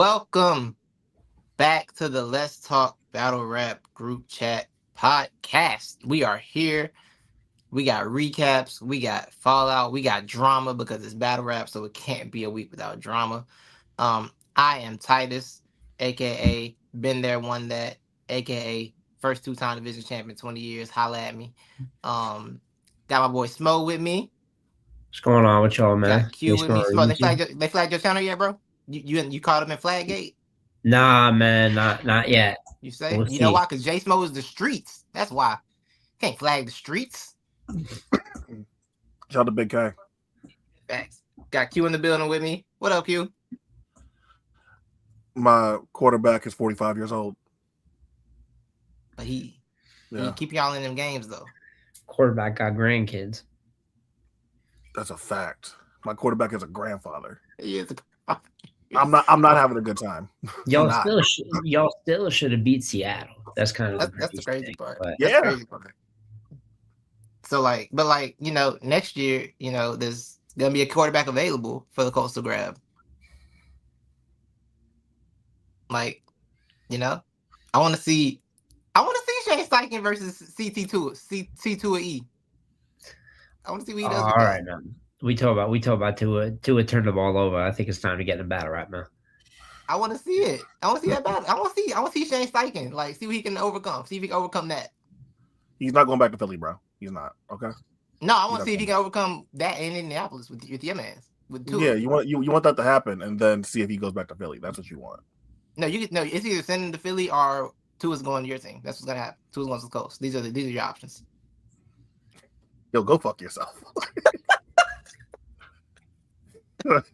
Welcome back to the Let's Talk Battle Rap Group Chat podcast. We are here. We got recaps, we got fallout, we got drama because it's battle rap, so it can't be a week without drama. I am Titus, aka been there, won that, aka first two-time division champion, 20 years. Holla at me. Um, got my boy Smo with me. What's going on with y'all, man? Got Q Jason with me. or Smo, Eazy? they flagged your channel yet, bro? You caught him in Flaggate? Nah, man, not yet. You say? We'll You know see. why? Because J Smo is the streets. That's why. Can't flag the streets. Shout out to Big K. Facts. Got Q in the building with me. What up, Q? My quarterback is 45 years old. But he Yeah, keep y'all in them games though. Quarterback got grandkids. that's a fact. My quarterback is a grandfather. He is I'm not having a good time. I'm Y'all not. still should have beat Seattle. That's kind of the that's the crazy crazy thing. part. But That's the Yeah. crazy part. So next year, there's gonna be a quarterback available for the Coastal grab. Like, you know, I want to see, Shane Steichen versus C2 or E. I want to see what he does with all that. right, man. We talk about Tua turned the ball over. I think it's time to get in a battle right now. I want to see it. I want to see that battle. I want to see Shane Steichen. Like, see what he can overcome. See if he can overcome that. He's not going back to Philly, bro. He's not. Okay. No, I He's want to not see if he going can overcome that in Indianapolis with your man's with back. Yeah, Tua. you want that to happen and then see if he goes back to Philly. That's what you want. No. It's either sending to Philly or Tua's going to your team. That's what's gonna happen. Tua's going to the coast. These are your options. Yo, go fuck yourself.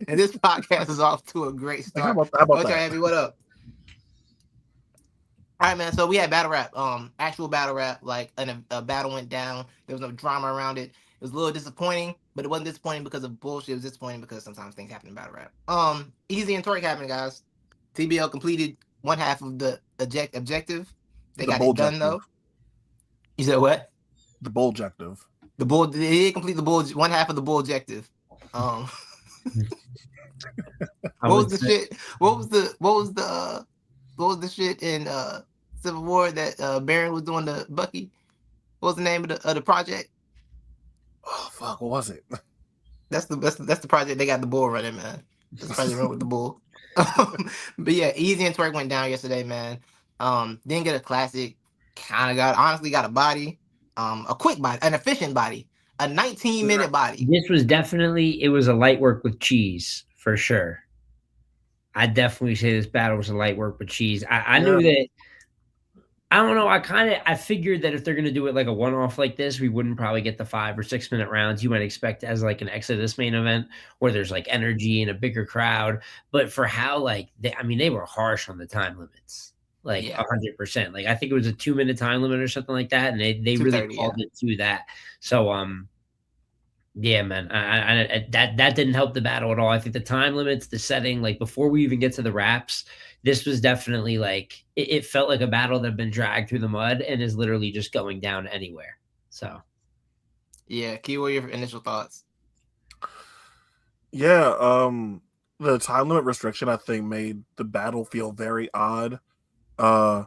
And this podcast is off to a great How start. about how about What's your that? Abby? What up? All right, man. So we had battle rap, actual battle rap. Like, a battle went down. There was no drama around it. It was a little disappointing, but it wasn't disappointing because of bullshit. It was disappointing because sometimes things happen in battle rap. Easy and Twork happened, guys. TBL completed one half of the objective. They The got it done bullobjective. though. You said what? The bullobjective. The bull. They did complete the bull. One half of the bull objective. Um, I what was would the say shit? What was the shit in Civil War that Baron was doing to Bucky? What was the name of the project? Oh fuck, what was it? That's the project they got the bull running, man. That's the project run with the bull. But yeah, Easy and Twerk went down yesterday, man. Didn't get a classic. Honestly got a body. A quick body, an efficient body, a 19-minute body. this was definitely it was a light work with cheese for sure. I definitely say this battle was a light work with cheese. I Yeah. knew that. I don't know. I figured that if they're gonna do it like a one off like this, we wouldn't probably get the 5 or 6 minute rounds you might expect as like an Exodus main event where there's like energy and a bigger crowd. But for how like they were harsh on the time limits, like Yeah, 100%. Like I think it was a 2 minute time limit or something like that, and they really 2:30. called Yeah, it to that. So yeah, man, that didn't help the battle at all. I think the time limits, the setting, like before we even get to the raps, this was definitely like it felt like a battle that had been dragged through the mud and is literally just going down anywhere. So yeah. Key, what are your initial thoughts? Yeah, the time limit restriction I think made the battle feel very odd. Uh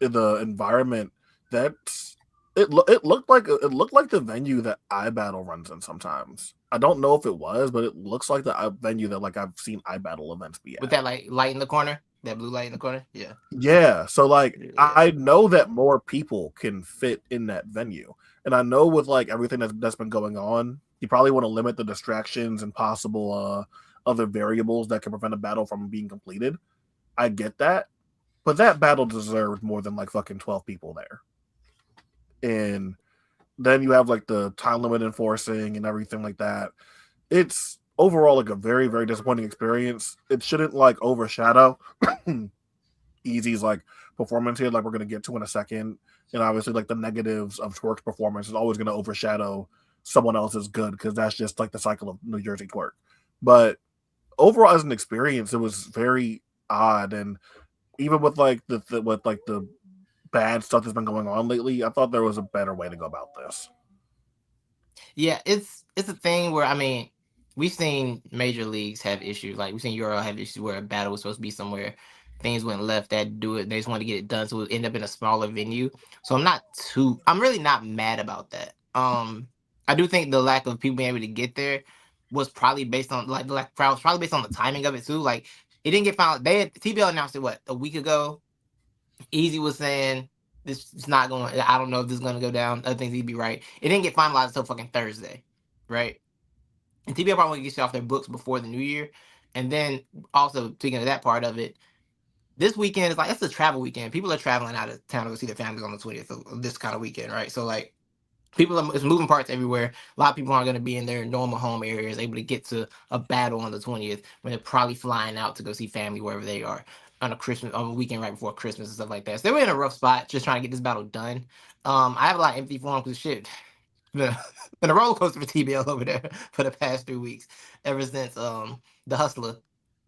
in the environment that's it looked like the venue that iBattle runs in sometimes. I don't know if it was, but it looks like the venue that like I've seen iBattle events be With at. that like light in the corner, that blue light in the corner. Yeah, Yeah, so like yeah, I know that more people can fit in that venue, and I know with like everything that's been going on, you probably want to limit the distractions and possible other variables that can prevent a battle from being completed. I get that, but that battle deserved more than like fucking 12 people there. And then you have like the time limit enforcing and everything like that. It's overall like a very, very disappointing experience. It shouldn't like overshadow Easy's like performance here, like we're gonna get to in a second. And obviously like the negatives of Twerk's performance is always gonna overshadow someone else's good because that's just like the cycle of New Jersey Twerk. But overall as an experience, it was very odd. And even with like with like the bad stuff that's been going on lately, I thought there was a better way to go about this. yeah. It's a thing where we've seen major leagues have issues. Like we've seen URL have issues where a battle was supposed to be somewhere, things went left. They had to do it. They just wanted to get it done, so it ended up in a smaller venue. So I'm really not mad about that. I do think the lack of people being able to get there was probably based on like the lack of crowd was probably based on the timing of it too. Like it didn't get found. TBL announced it what a week ago. Easy was saying this is not going. I don't know if this is going to go down. Other things he'd be right. It didn't get finalized until fucking Thursday, right? And TBL probably gets you off their books before the new year. And then also speaking of that part of it, this weekend is like it's a travel weekend. People are traveling out of town to go see their families on the 20th of this kind of weekend, right? So like it's moving parts everywhere. A lot of people aren't going to be in their normal home areas able to get to a battle on the 20th when they're probably flying out to go see family wherever they are on a weekend right before Christmas and stuff like that. So they were in a rough spot just trying to get this battle done. I have a lot of empathy for them because shit, been a, been a roller coaster for TBL over there for the past 3 weeks. Ever since the hustler,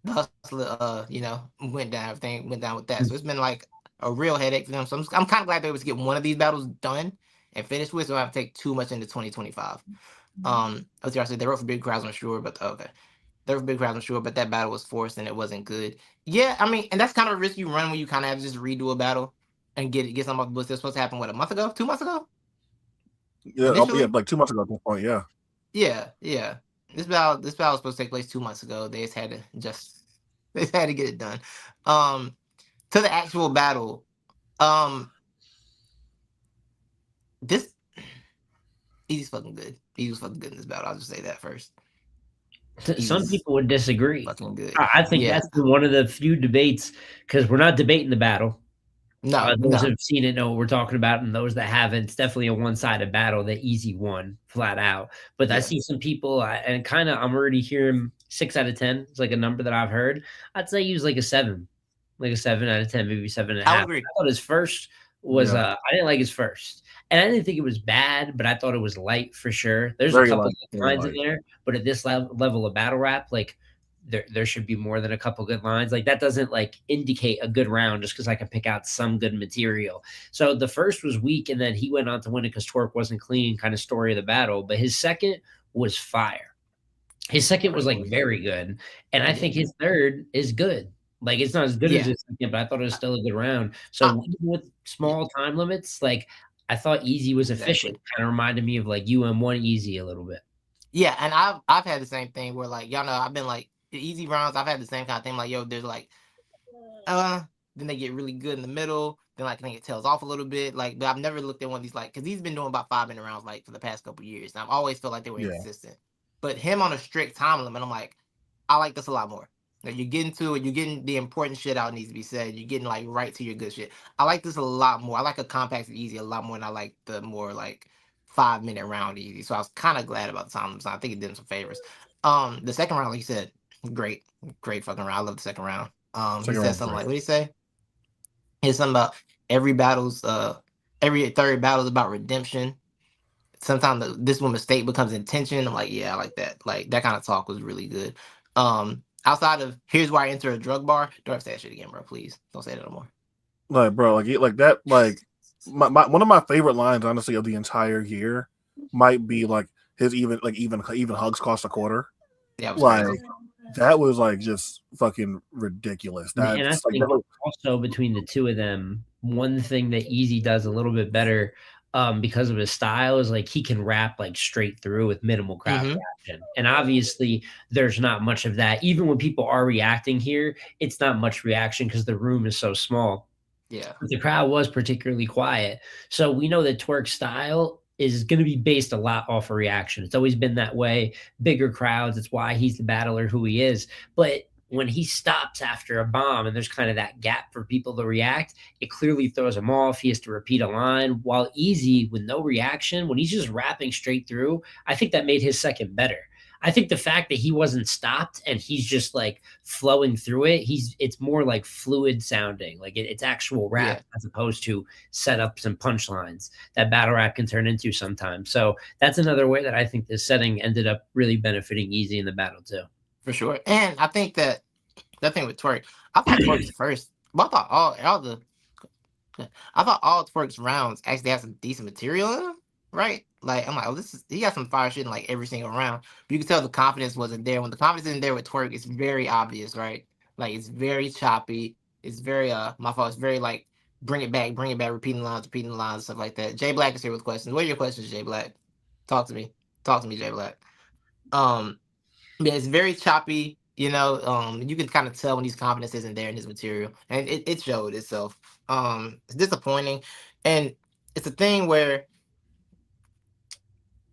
went down, everything went down with that. So it's been like a real headache for them. So I'm kind of glad they were able to get one of these battles done and finished with, so I don't have to take too much into 2025. As I said, they wrote for big crowds, I'm sure, but okay. There were big crowds, I'm sure, but that battle was forced and it wasn't good. Yeah, I mean, and that's kind of a risk you run when you kind of have to just redo a battle and get something off the books. That's supposed to happen, what, a month ago? 2 months ago? Yeah, yeah, Initially? like 2 months ago at this point. Yeah, Yeah. This battle was supposed to take place 2 months ago. They just had to get it done. Um, to the actual battle, um, this Easy's fucking good. He was fucking good in this battle. I'll just say that first. Some Easy's people would disagree. fucking good. I think Yeah. that's been one of the few debates because we're not debating the battle. No, Those that no. have seen it know what we're talking about, and those that haven't, it's definitely a one-sided battle that Eazy won flat out. But I Yeah. see some people, and kind of, I'm already hearing 6 out of 10. It's like a number that I've heard. I'd say he was like a 7 out of 10, maybe seven and a I would half. agree. I thought his first was, yeah, I didn't like his first, and I didn't think it was bad, but I thought it was light for sure. There's a very couple light, good very lines in light. there, but at this level of battle rap, like there should be more than a couple good lines. Like that doesn't like indicate a good round just because I can pick out some good material. So the first was weak, and then he went on to win it because Twork wasn't clean, kind of story of the battle. But his second was fire. His second was It like was. very good, and I Yeah. think his third is good. Like it's not as good as Yeah. his second, but I thought it was still a good round. I, So even with yeah. small time limits, like I thought Easy was efficient. Exactly. Kind of reminded me of like UM1 Easy a little bit. Yeah, and I've had the same thing where like y'all know I've been like the easy rounds. I've had the same kind of thing. Like yo, there's like uh, then they get really good in the middle. Then like I think it tails off a little bit. Like, but I've never looked at one of these like because he's been doing about 5 minute rounds like for the past couple years. And I've always felt like they were Yeah, inconsistent. But him on a strict time limit, I'm like, I like this a lot more. Like you're getting to it, you're getting the important shit out needs to be said. You're getting like right to your good shit. I like this a lot more. I like a compact and easy a lot more than I like the more like 5 minute round easy. So I was kind of glad about the time limit. So I think it did him some favors. The second round, like you said, great, great fucking round. I love the second round. He second said round was something great. like, what did he say? It's something about every battle's every third battle is about redemption. Sometimes this when mistake becomes intention. I'm like, yeah, I like that. Like that kind of talk was really good. Outside of here's where I enter a drug bar. Don't have to say that shit again, bro. Please don't say that no more. Like, bro, like that, like my one of my favorite lines, honestly, of the entire year might be like his even hugs cost a quarter. Yeah, it was Like crazy. that was like just fucking ridiculous. And I That's like think also between the two of them, one thing that Easy does a little bit better because of his style is like he can rap like straight through with minimal crowd Mm-hmm. reaction. And obviously, there's not much of that. Even when people are reacting here, it's not much reaction because the room is so small. Yeah. The crowd was particularly quiet. So we know that Twerk's style is going to be based a lot off of reaction. It's always been that way. Bigger crowds. It's why he's the battler who he is. But when he stops after a bomb and there's kind of that gap for people to react, it clearly throws him off. He has to repeat a line. While Easy, with no reaction, when he's just rapping straight through, I think that made his second better. I think the fact that he wasn't stopped and he's just like flowing through it, it's more like fluid sounding, like it's actual rap Yeah. as opposed to setups and punchlines that battle rap can turn into sometimes. So that's another way that I think this setting ended up really benefiting Easy in the battle too. For sure. And I think that thing with Twerk, I thought Twerk's first. But I thought all the I thought all Twerk's rounds actually had some decent material in them. right? Like I'm like, oh, this is he got some fire shit in like every single round. But you can tell the confidence wasn't there. When the confidence isn't there with Twork, it's very obvious, right? Like it's very choppy. It's very my fault. It's very like bring it back, repeating the lines, stuff like that. Jay Black is here with questions. What are your questions, Jay Black? Talk to me. Talk to me, Jay Black. Um, yeah, it's very choppy. You can kind of tell when his confidence isn't there in his material, and it showed itself. It's disappointing, and it's a thing where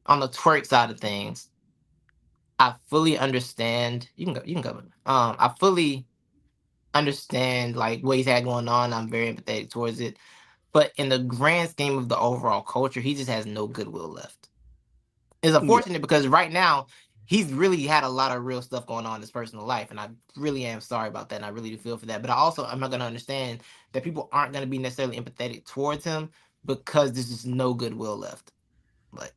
on the Twerk side of things, I fully understand. You can go. You can go. I fully understand like what he's had going on. I'm very empathetic towards it, but in the grand scheme of the overall culture, he just has no goodwill left. It's Yeah, unfortunate because right now he's really had a lot of real stuff going on in his personal life, and I really am sorry about that, and I really do feel for that. But I'm not gonna understand that people aren't gonna be necessarily empathetic towards him because there's just no goodwill left. Like,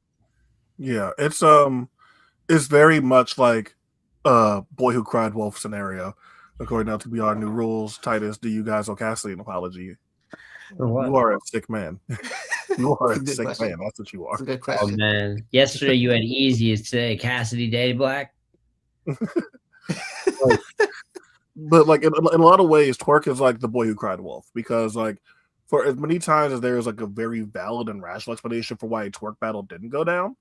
yeah. It's very much like Boy Who Cried Wolf scenario. According to LTBR new rules, Titus, do you guys owe Cassidy an apology? For what? You are a sick man. You are it's a a good sick man. question. That's what you It's are. a good Oh question. man, yesterday you had Eazy. It's today Cassidy Day Black. Like, but like in a lot of ways, Twerk is like the boy who cried wolf because like for as many times as there is like a very valid and rational explanation for why a Twerk battle didn't go down,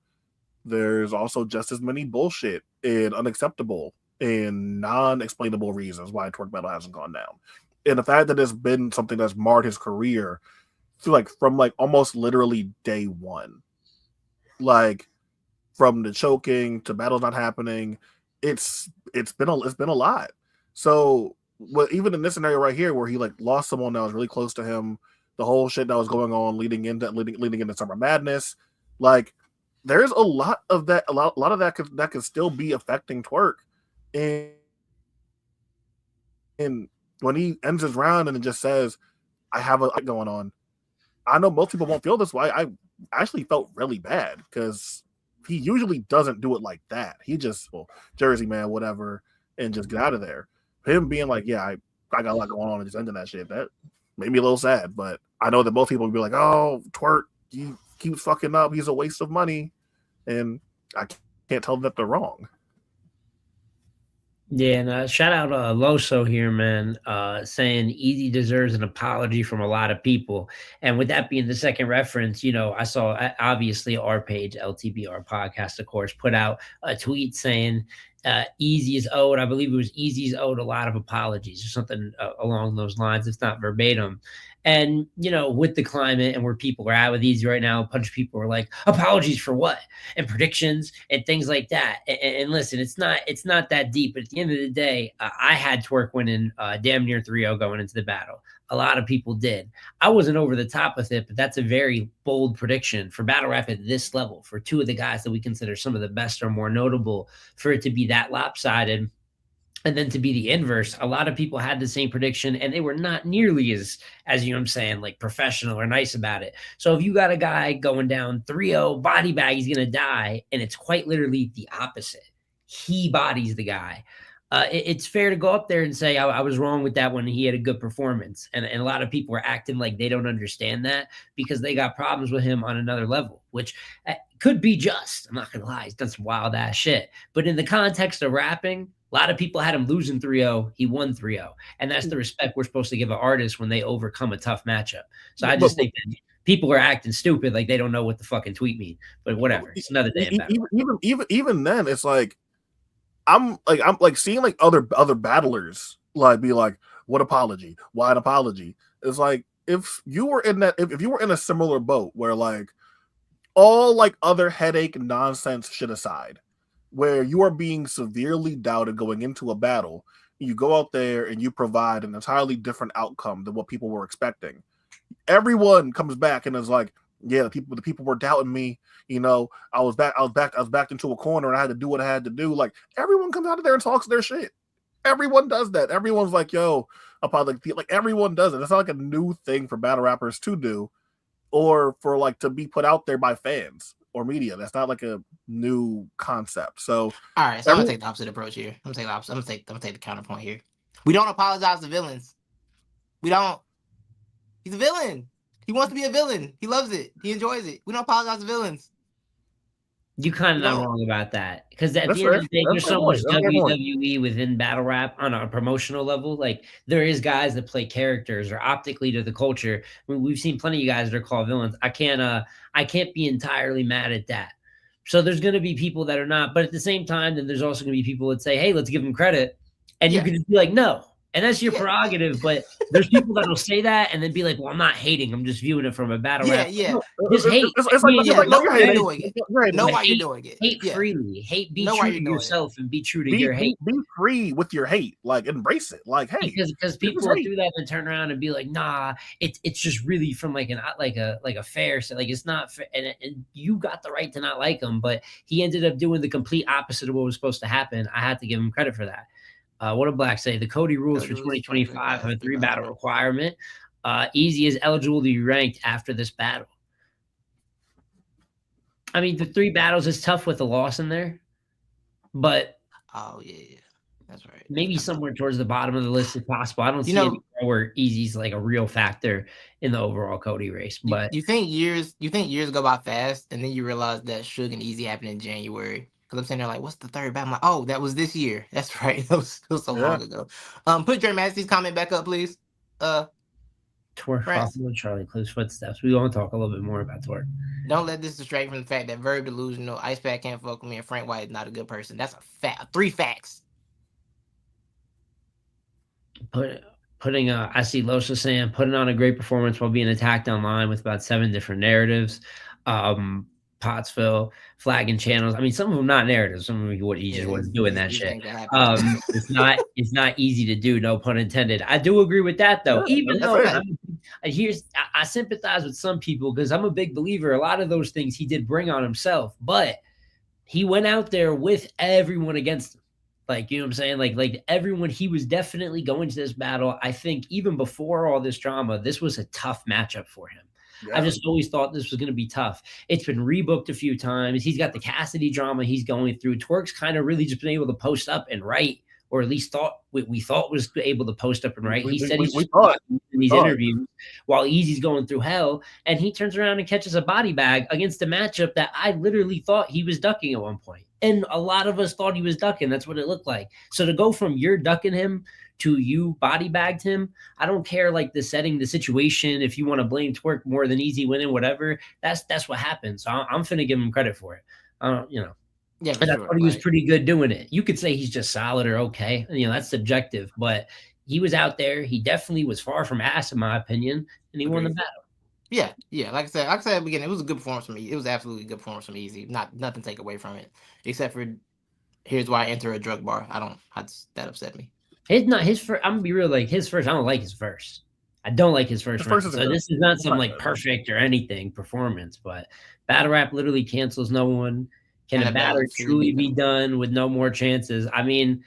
there's also just as many bullshit and unacceptable and non-explainable reasons why a Twerk battle hasn't gone down. And the fact that it's been something that's marred his career through like from like almost literally day one, like from the choking to battles not happening, it's been a lot. So what even in this scenario right here where he like lost someone that was really close to him, the whole shit that was going on leading into Summer Madness, like there's a lot of that, a lot of that could still be affecting Twerk. And when he ends his round and it just says, I have a going on, I know most people won't feel this way. I actually felt really bad because he usually doesn't do it like that. He just, well, Jersey man, whatever, and just get out of there. Him being like, yeah, I got a lot going on and just ending that shit. That made me a little sad, but I know that most people would be like, oh, Twerk, he keeps fucking up. He's a waste of money. And I can't tell them that they're wrong. Yeah, and shout out Loso here, man, saying Easy deserves an apology from a lot of people. And with that being the second reference, I saw obviously our page, LTBR podcast, of course, put out a tweet saying Easy is owed, I believe it was Easy's owed a lot of apologies or something along those lines. It's not verbatim. And, with the climate and where people are at with Easy right now, a bunch of people are like, apologies for what? And predictions and things like that. And listen, it's not that deep. But at the end of the day, I had Twerk winning damn near 3-0 going into the battle. A lot of people did. I wasn't over the top with it, but that's a very bold prediction for battle rap at this level for two of the guys that we consider some of the best or more notable, for it to be that lopsided. And then to be the inverse, a lot of people had the same prediction and they were not nearly as you know what I'm saying, like professional or nice about it. So if you got a guy going down 3-0, body bag, he's gonna die, and it's quite literally the opposite. He bodies the guy. It's fair to go up there and say I was wrong with that when he had a good performance, and a lot of people are acting like they don't understand that because they got problems with him on another level, which could be just. I'm not gonna lie, he's done some wild ass shit, but in the context of rapping, a lot of people had him losing 3-0. He won 3-0. And that's the respect we're supposed to give an artist when they overcome a tough matchup. So I But, just think that people are acting stupid, like they don't know what the fucking tweet mean. But whatever. It's another day in battle. even then, it's like I'm like seeing like other battlers like be like, what apology? Why an apology? It's like if you were in that if you were in a similar boat where like all like other headache nonsense shit aside, where you are being severely doubted going into a battle, you go out there and you provide an entirely different outcome than what people were expecting. Everyone comes back and is like, yeah, the people were doubting me. I was backed into a corner and I had to do what I had to do. Like everyone comes out of there and talks their shit. Everyone does that. Everyone's like, yo, like everyone does it. It's not like a new thing for battle rappers to do or for like to be put out there by fans or media. That's not like a new concept. So All right, so I'm gonna take the opposite approach here. I'm gonna take the opposite. I'm gonna take the counterpoint here. We don't apologize to villains. We don't. He's a villain. He wants to be a villain. He loves it. He enjoys it. We don't apologize to villains. You kind of You not don't. wrong about that because at That's the end fair. of the day, That's there's fair so point. much That's fair point. WWE within battle rap on a promotional level. Like there is guys that play characters or optically to the culture. I mean, we've seen plenty of guys that are called villains. I can't be entirely mad at that. So there's going to be people that are not, but at the same time, then there's also going to be people that say, "Hey, let's give him credit," and you Yeah. can just be like, "No," and that's your Yeah. prerogative. But there's people that will say that and then be like, "Well, I'm not hating. I'm just viewing it from a battle Yeah. rap." Yeah. No, just hate. It's like, Yeah. no, Know you're why you're hating. doing it. You're hating. Know But why you're hate doing it. hate Yeah. freely. Hate be Know why true you're to doing it. yourself and be true to your hate. Be free with your hate. Like embrace it. Like, hey, Because this is people will hate. do that and turn around and be like, nah, it's just really from like a fair so like it's not fair. And you got the right to not like him, but he ended up doing the complete opposite of what was supposed to happen. I had to give him credit for that. What did Black say? The Cody rules for Cody was 2025 have a 3 battle battle. requirement. Eazy is eligible to be ranked after this battle. I mean, the 3 battles is tough with a loss in there, but Oh yeah. That's right. maybe somewhere towards the bottom of the list if possible. I don't You see know, anywhere where Easy's like a real factor in the overall Cody race. But you think years go by fast, and then you realize that Suge and Easy happened in January. Because I'm sitting there like, what's the third battle? I'm like, oh, that was this year. That's right. It was so Yeah. long ago. Put Dre Massey's comment back up, please. Twork France. following Charlie Cliff's footsteps. We want to talk a little bit more about Twork. Don't let this distract from the fact that Verb delusional, Ice Pack can't fuck with me, and Frank White is not a good person. That's a fact. 3 facts. I see Losa saying putting on a great performance while being attacked online with about 7 different narratives. Pottsville flagging channels. I mean, some of them not narratives. Some of them what he just wasn't doing that these shit. things that happen. It's not easy to do. No pun intended. I do agree with that though. Yeah, Even that's though fair. I sympathize with some people because I'm a big believer. A lot of those things he did bring on himself, but he went out there with everyone against him. Like, you know what I'm saying? Like everyone, he was definitely going to this battle. I think even before all this drama, this was a tough matchup for him. Yeah. I just always thought this was going to be tough. It's been rebooked a few times. He's got the Cassidy drama he's going through. Twork's kind of really just been able to post up and write, or at least we thought was able to post up and write. He said he's thought in these interviews while Easy's going through hell, and he turns around and catches a body bag against a matchup that I literally thought he was ducking at one point. And a lot of us thought he was ducking. That's what it looked like. So to go from you're ducking him to you body bagged him, I don't care like the setting, the situation. If you want to blame Twork more than Eazy winning, whatever, that's what happened. So I'm finna give him credit for it. Yeah, and I thought he was pretty good doing it. You could say he's just solid or okay. That's subjective, but he was out there. He definitely was far from ass, in my opinion, and he won the battle. Yeah. Like I said at the beginning, it was a good performance from me. It was absolutely a good performance from Eazy. Nothing to take away from it, except for here's why I enter a drug bar. That upset me. It's not his first. I'm gonna be real. Like his first, I don't like his first. I don't like his first round. So this is not some like perfect or anything performance, but battle rap literally cancels no one. Can a battle truly be done with no more chances? I mean,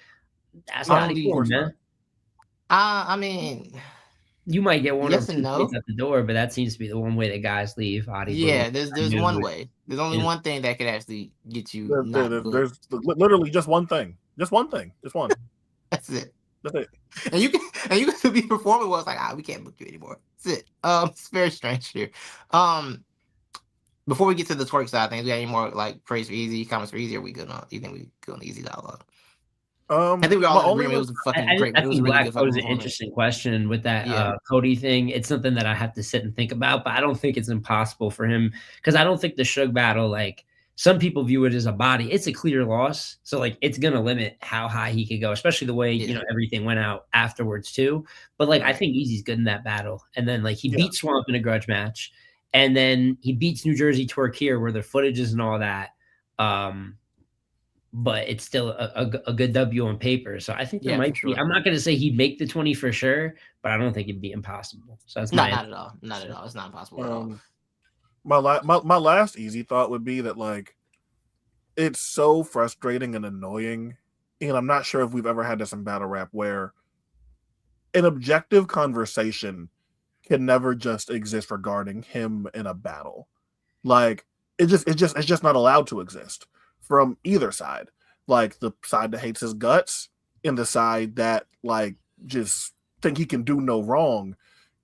that's how he formed, man. I mean, you might get one or two no. at the door, but that seems to be the one way that guys leave. Yeah, there's one way. There's only one thing that could actually get you. There's literally just one thing. Just one thing. Just one. That's it. That's it. And you can be performing well. It's like we can't book you anymore. That's it. It's very strange here. Before we get to the Twork side of things, we got any more like praise for Eazy, comments for Eazy? Are we good on? Do you think we good on the Eazy dialogue? I think we all in agreement. It was a fucking great. It was a really good fucking was an interesting question with that Cody thing. It's something that I have to sit and think about, but I don't think it's impossible for him because I don't think the Suge battle, like some people view it as a body. It's a clear loss, so like it's gonna limit how high he could go, especially the way everything went out afterwards too. But like I think Eazy's good in that battle, and then like he beat Swamp in a grudge match, and then he beats New Jersey Twork here, where the footage is and all that. But it's still a good W on paper. So I think there might be. I'm not going to say he'd make the 20 for sure, but I don't think it'd be impossible. So that's not at all. Not at all. It's not impossible at all. My last Eazy thought would be that like it's so frustrating and annoying, and I'm not sure if we've ever had this in battle rap where an objective conversation can never just exist regarding him in a battle. Like it's just not allowed to exist from either side, like the side that hates his guts and the side that like just think he can do no wrong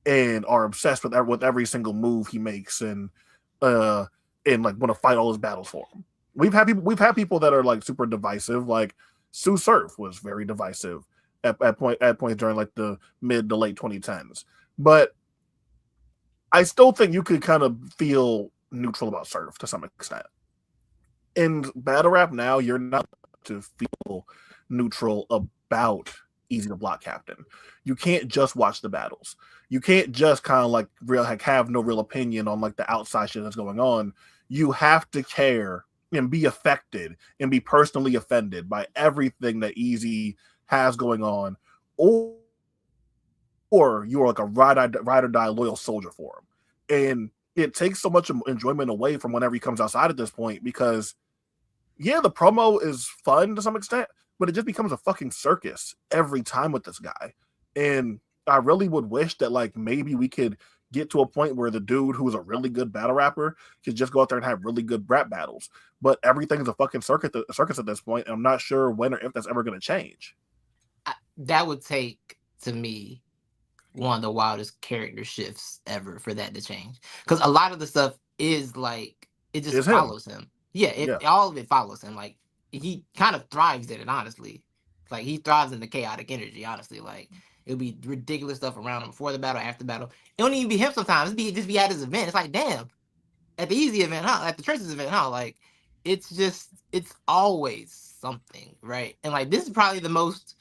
and are obsessed with every single move he makes and like want to fight all his battles for him. we've had people that are like super divisive. Like Sue Surf was very divisive at points during like the mid to late 2010s. But I still think you could kind of feel neutral about Surf to some extent. In battle rap now, you're not to feel neutral about Eazy the Block Captain. You can't just watch the battles. You can't just kind of like have no real opinion on like the outside shit that's going on. You have to care and be affected and be personally offended by everything that Eazy has going on, or you are like a ride or die loyal soldier for him. And it takes so much enjoyment away from whenever he comes outside at this point, because yeah, the promo is fun to some extent, but it just becomes a fucking circus every time with this guy. And I really would wish that like maybe we could get to a point where the dude who's a really good battle rapper could just go out there and have really good rap battles. But everything's a fucking circus at this point, and I'm not sure when or if that's ever going to change. That would take, to me, one of the wildest character shifts ever for that to change. Because a lot of the stuff is like, it just follows him. Yeah, all of it follows him. Like, he kind of thrives in it, honestly. Like, he thrives in the chaotic energy, honestly. Like, it'll be ridiculous stuff around him before the battle, after the battle. It don't even be him sometimes. It just be at his event. It's like, damn, at the Eazy event, huh? At the Traces event, huh? Like, it's always something, right? And like, this is probably the most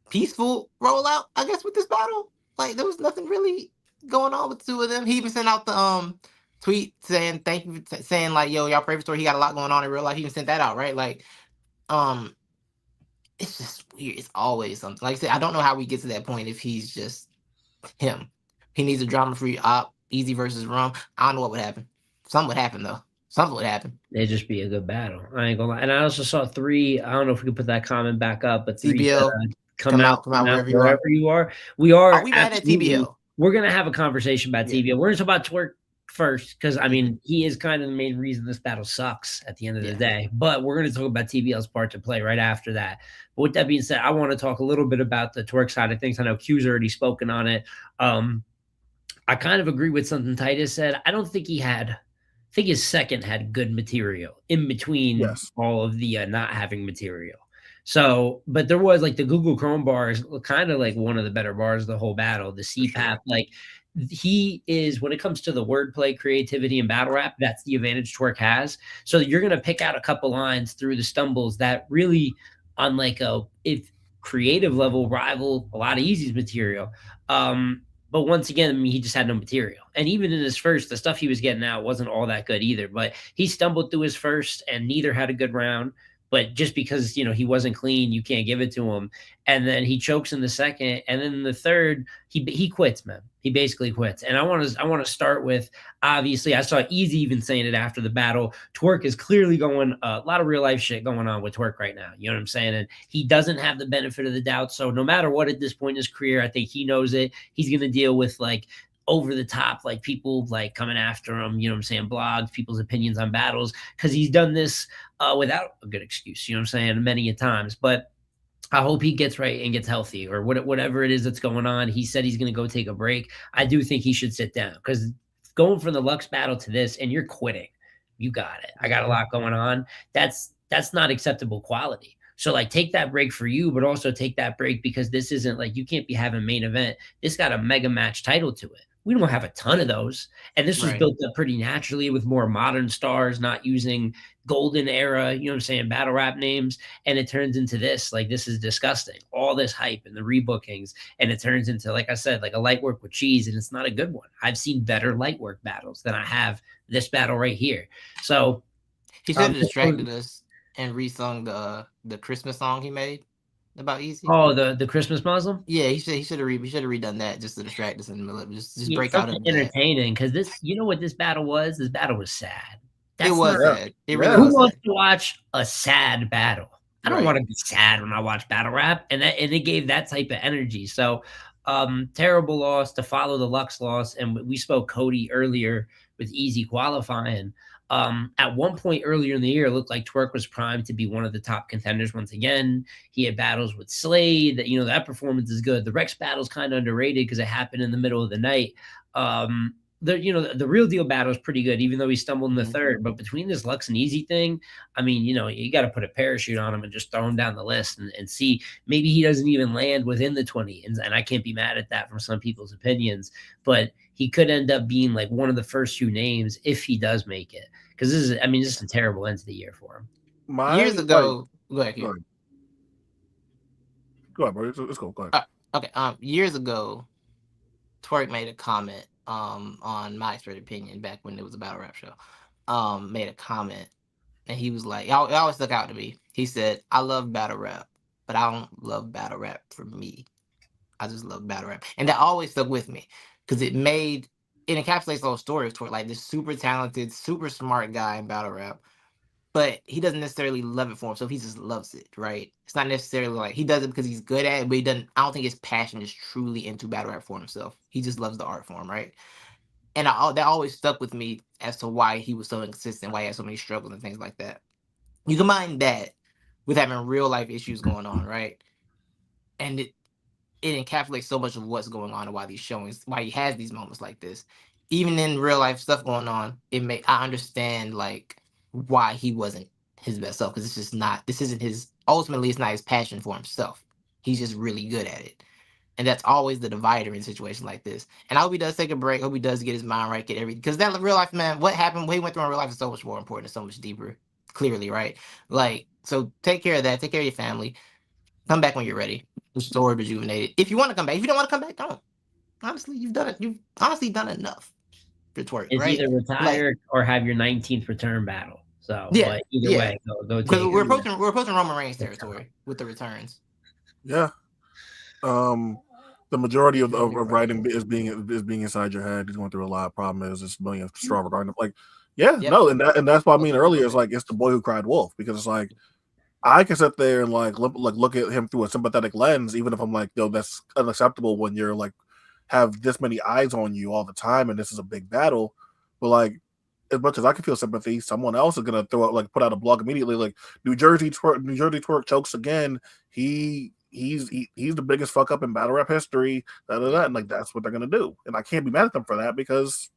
peaceful rollout, I guess, with this battle. Like, there was nothing really going on with the two of them. He even sent out the tweet saying thank you, saying like, yo, y'all pray for Story. He got a lot going on in real life. He even sent that out, right? Like, it's just weird. It's always something. Like I said, I don't know how we get to that point if he's just him. He needs a drama-free op, Eazy versus Rum. I don't know what would happen. Something would happen though. Something would happen. It'd just be a good battle. I ain't gonna lie. And I also saw 3. I don't know if we could put that comment back up, but 3 TBL, come out wherever you are. We are. We mad at TBL? We're gonna have a conversation about TBL. We're gonna talk about Twork first, because I mean he is kind of the main reason this battle sucks at the end of the day. But we're gonna talk about TBL's part to play right after that. But with that being said, I want to talk a little bit about the Twork side of things. I know Q's already spoken on it. I kind of agree with something Titus said. I don't think I think his second had good material in between all of the not having material. So, but there was like the Google Chrome bars, kind of like one of the better bars of the whole battle. The CPAP, like he is, when it comes to the wordplay, creativity, and battle rap, that's the advantage Twork has. So you're going to pick out a couple lines through the stumbles that really, on like if creative level, rival a lot of Eazy's material. But once again, I mean, he just had no material. And even in his first, the stuff he was getting out wasn't all that good either. But he stumbled through his first, and neither had a good round. But just because, you know, he wasn't clean, you can't give it to him. And then he chokes in the second. And then in the third, he quits, man. He basically quits. And I want to start with, obviously, I saw Eazy even saying it after the battle. Twork is clearly going, a lot of real life shit going on with Twork right now. You know what I'm saying? And he doesn't have the benefit of the doubt. So no matter what at this point in his career, I think he knows it. He's going to deal with like over the top, like people like coming after him, you know what I'm saying, blogs, people's opinions on battles, because he's done this without a good excuse, you know what I'm saying, many a times. But I hope he gets right and gets healthy, or whatever it is that's going on. He said he's going to go take a break. I do think he should sit down, because going from the Lux battle to this and you're quitting, you got it. I got a lot going on. That's not acceptable quality. So like take that break for you, but also take that break because this isn't like, you can't be having main event. This got a mega match title to it. We don't have a ton of those. And this was built up pretty naturally with more modern stars, not using golden era, you know what I'm saying, battle rap names. And it turns into this, like, this is disgusting. All this hype and the rebookings. And it turns into, like I said, like a light work with cheese. And it's not a good one. I've seen better light work battles than I have this battle right here. So he should have distracted us and resung the Christmas song he made about Eazy. Oh, the Christmas Muslim? Yeah, he should have redone that just to distract us in the middle. Just break out of entertaining, because this, you know what this battle was? This battle was sad. It was sad. It really Who was wants sad to watch a sad battle? I don't want to be sad when I watch battle rap, and it gave that type of energy. So terrible loss to follow the Lux loss. And we spoke Cody earlier with Eazy qualifying. At one point earlier in the year, it looked like Twork was primed to be one of the top contenders once again. He had battles with Slade. That, you know, that performance is good. The Rex battle's kind of underrated because it happened in the middle of the night. the real deal battle is pretty good, even though he stumbled in the Mhm. third. But between this Lux and Easy thing, I mean, you got to put a parachute on him and just throw him down the list and see maybe he doesn't even land within the 20. And I can't be mad at that from some people's opinions, but he could end up being like one of the first few names if he does make it. Because this is a terrible end to the year for him. Years My like, ago, go ahead, go Q. ahead, go ahead, bro. Let's go. Go ahead. Okay. Years ago, Twork made a comment on my expert opinion back when it was a battle rap show. Made a comment and he was like, it always stuck out to me. He said, "I love battle rap, but I don't love battle rap for me. I just love battle rap," and that always stuck with me because it encapsulates the whole story of Twork, like this super talented, super smart guy in battle rap, but he doesn't necessarily love it for himself. He just loves it, right? It's not necessarily like he does it because he's good at it, but he doesn't. I don't think his passion is truly into battle rap for himself. He just loves the art form, right? And that always stuck with me as to why he was so inconsistent, why he had so many struggles and things like that. You combine that with having real life issues going on, right? And it encapsulates so much of what's going on and why these showings, why he has these moments like this. Even in real life stuff going on, I understand like why he wasn't his best self because this isn't his ultimately it's not his passion for himself. He's just really good at it. And that's always the divider in situations like this. And I hope he does take a break. I hope he does get his mind right, get everything. Because that real life, man, what happened, what he went through in real life is so much more important and so much deeper, clearly, right? Like, so take care of that. Take care of your family. Come back when you're ready. Restored, rejuvenated. If you want to come back. If you don't want to come back, don't. Honestly, you've done it. You've honestly done enough for Twork, It's right? either Like, retire or have your 19th return battle. So, yeah, but either yeah. way, go Because take it. we're approaching Roman Reigns territory with the returns. Yeah. The majority of writing is being inside your head. He's going through a lot. Problem is, it's million straw regarding like, yeah, Yep. no, and that's what I mean earlier. It's like it's the boy who cried wolf because it's like I can sit there and like look at him through a sympathetic lens, even if I'm like, yo, that's unacceptable when you're like have this many eyes on you all the time and this is a big battle. But like as much as I can feel sympathy, someone else is gonna put out a blog immediately like New Jersey Twork chokes again. He's the biggest fuck up in battle rap history. And like that's what they're gonna do, and I can't be mad at them for that because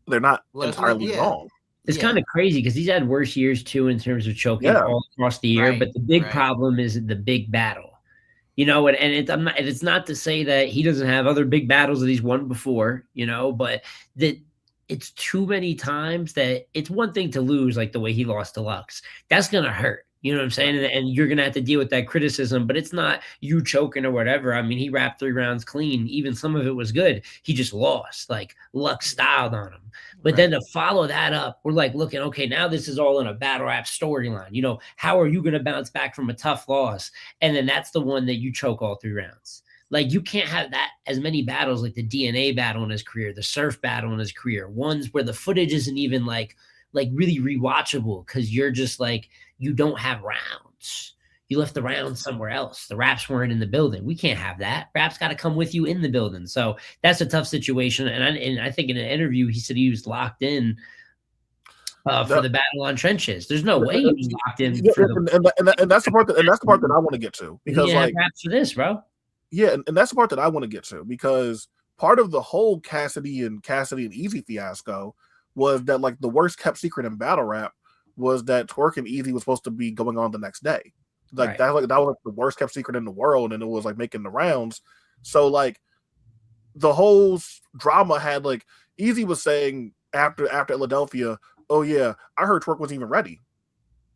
they're not entirely Yeah, wrong. It's yeah, kind of crazy because he's had worse years too in terms of choking Yeah, all across the year. right, But the big right. problem is the big battle. It's not to say that he doesn't have other big battles that he's won before, but that it's too many times that it's one thing to lose like the way he lost to Lux. That's gonna hurt. You know what I'm saying? And you're gonna have to deal with that criticism, but it's not you choking or whatever. I mean, he wrapped 3 rounds clean. Even some of it was good. He just lost. Like Lux styled on him. But then Right. to follow that up, we're like looking, okay, now this is all in a battle rap storyline. How are you gonna bounce back from a tough loss? And then that's the one that you choke all 3 rounds. Like you can't have that as many battles like the DNA battle in his career, the surf battle in his career, ones where the footage isn't even like really rewatchable because you're just like you don't have rounds. You left the rounds somewhere else. The raps weren't in the building. We can't have that. Raps got to come with you in the building. So that's a tough situation. And I think in an interview he said he was locked in for that, the battle on trenches. There's no way he was locked in yeah, for the. and that's the part that I want to get to He because didn't have like raps for this, bro. yeah, and that's the part that I want to get to because part of the whole Cassidy and Eazy fiasco was that like the worst kept secret in battle rap was that Twork and Eazy was supposed to be going on the next day. Right. That was like the worst kept secret in the world, and it was like making the rounds. So like the whole drama had like Eazy was saying after Philadelphia, oh yeah, I heard Twork wasn't even ready.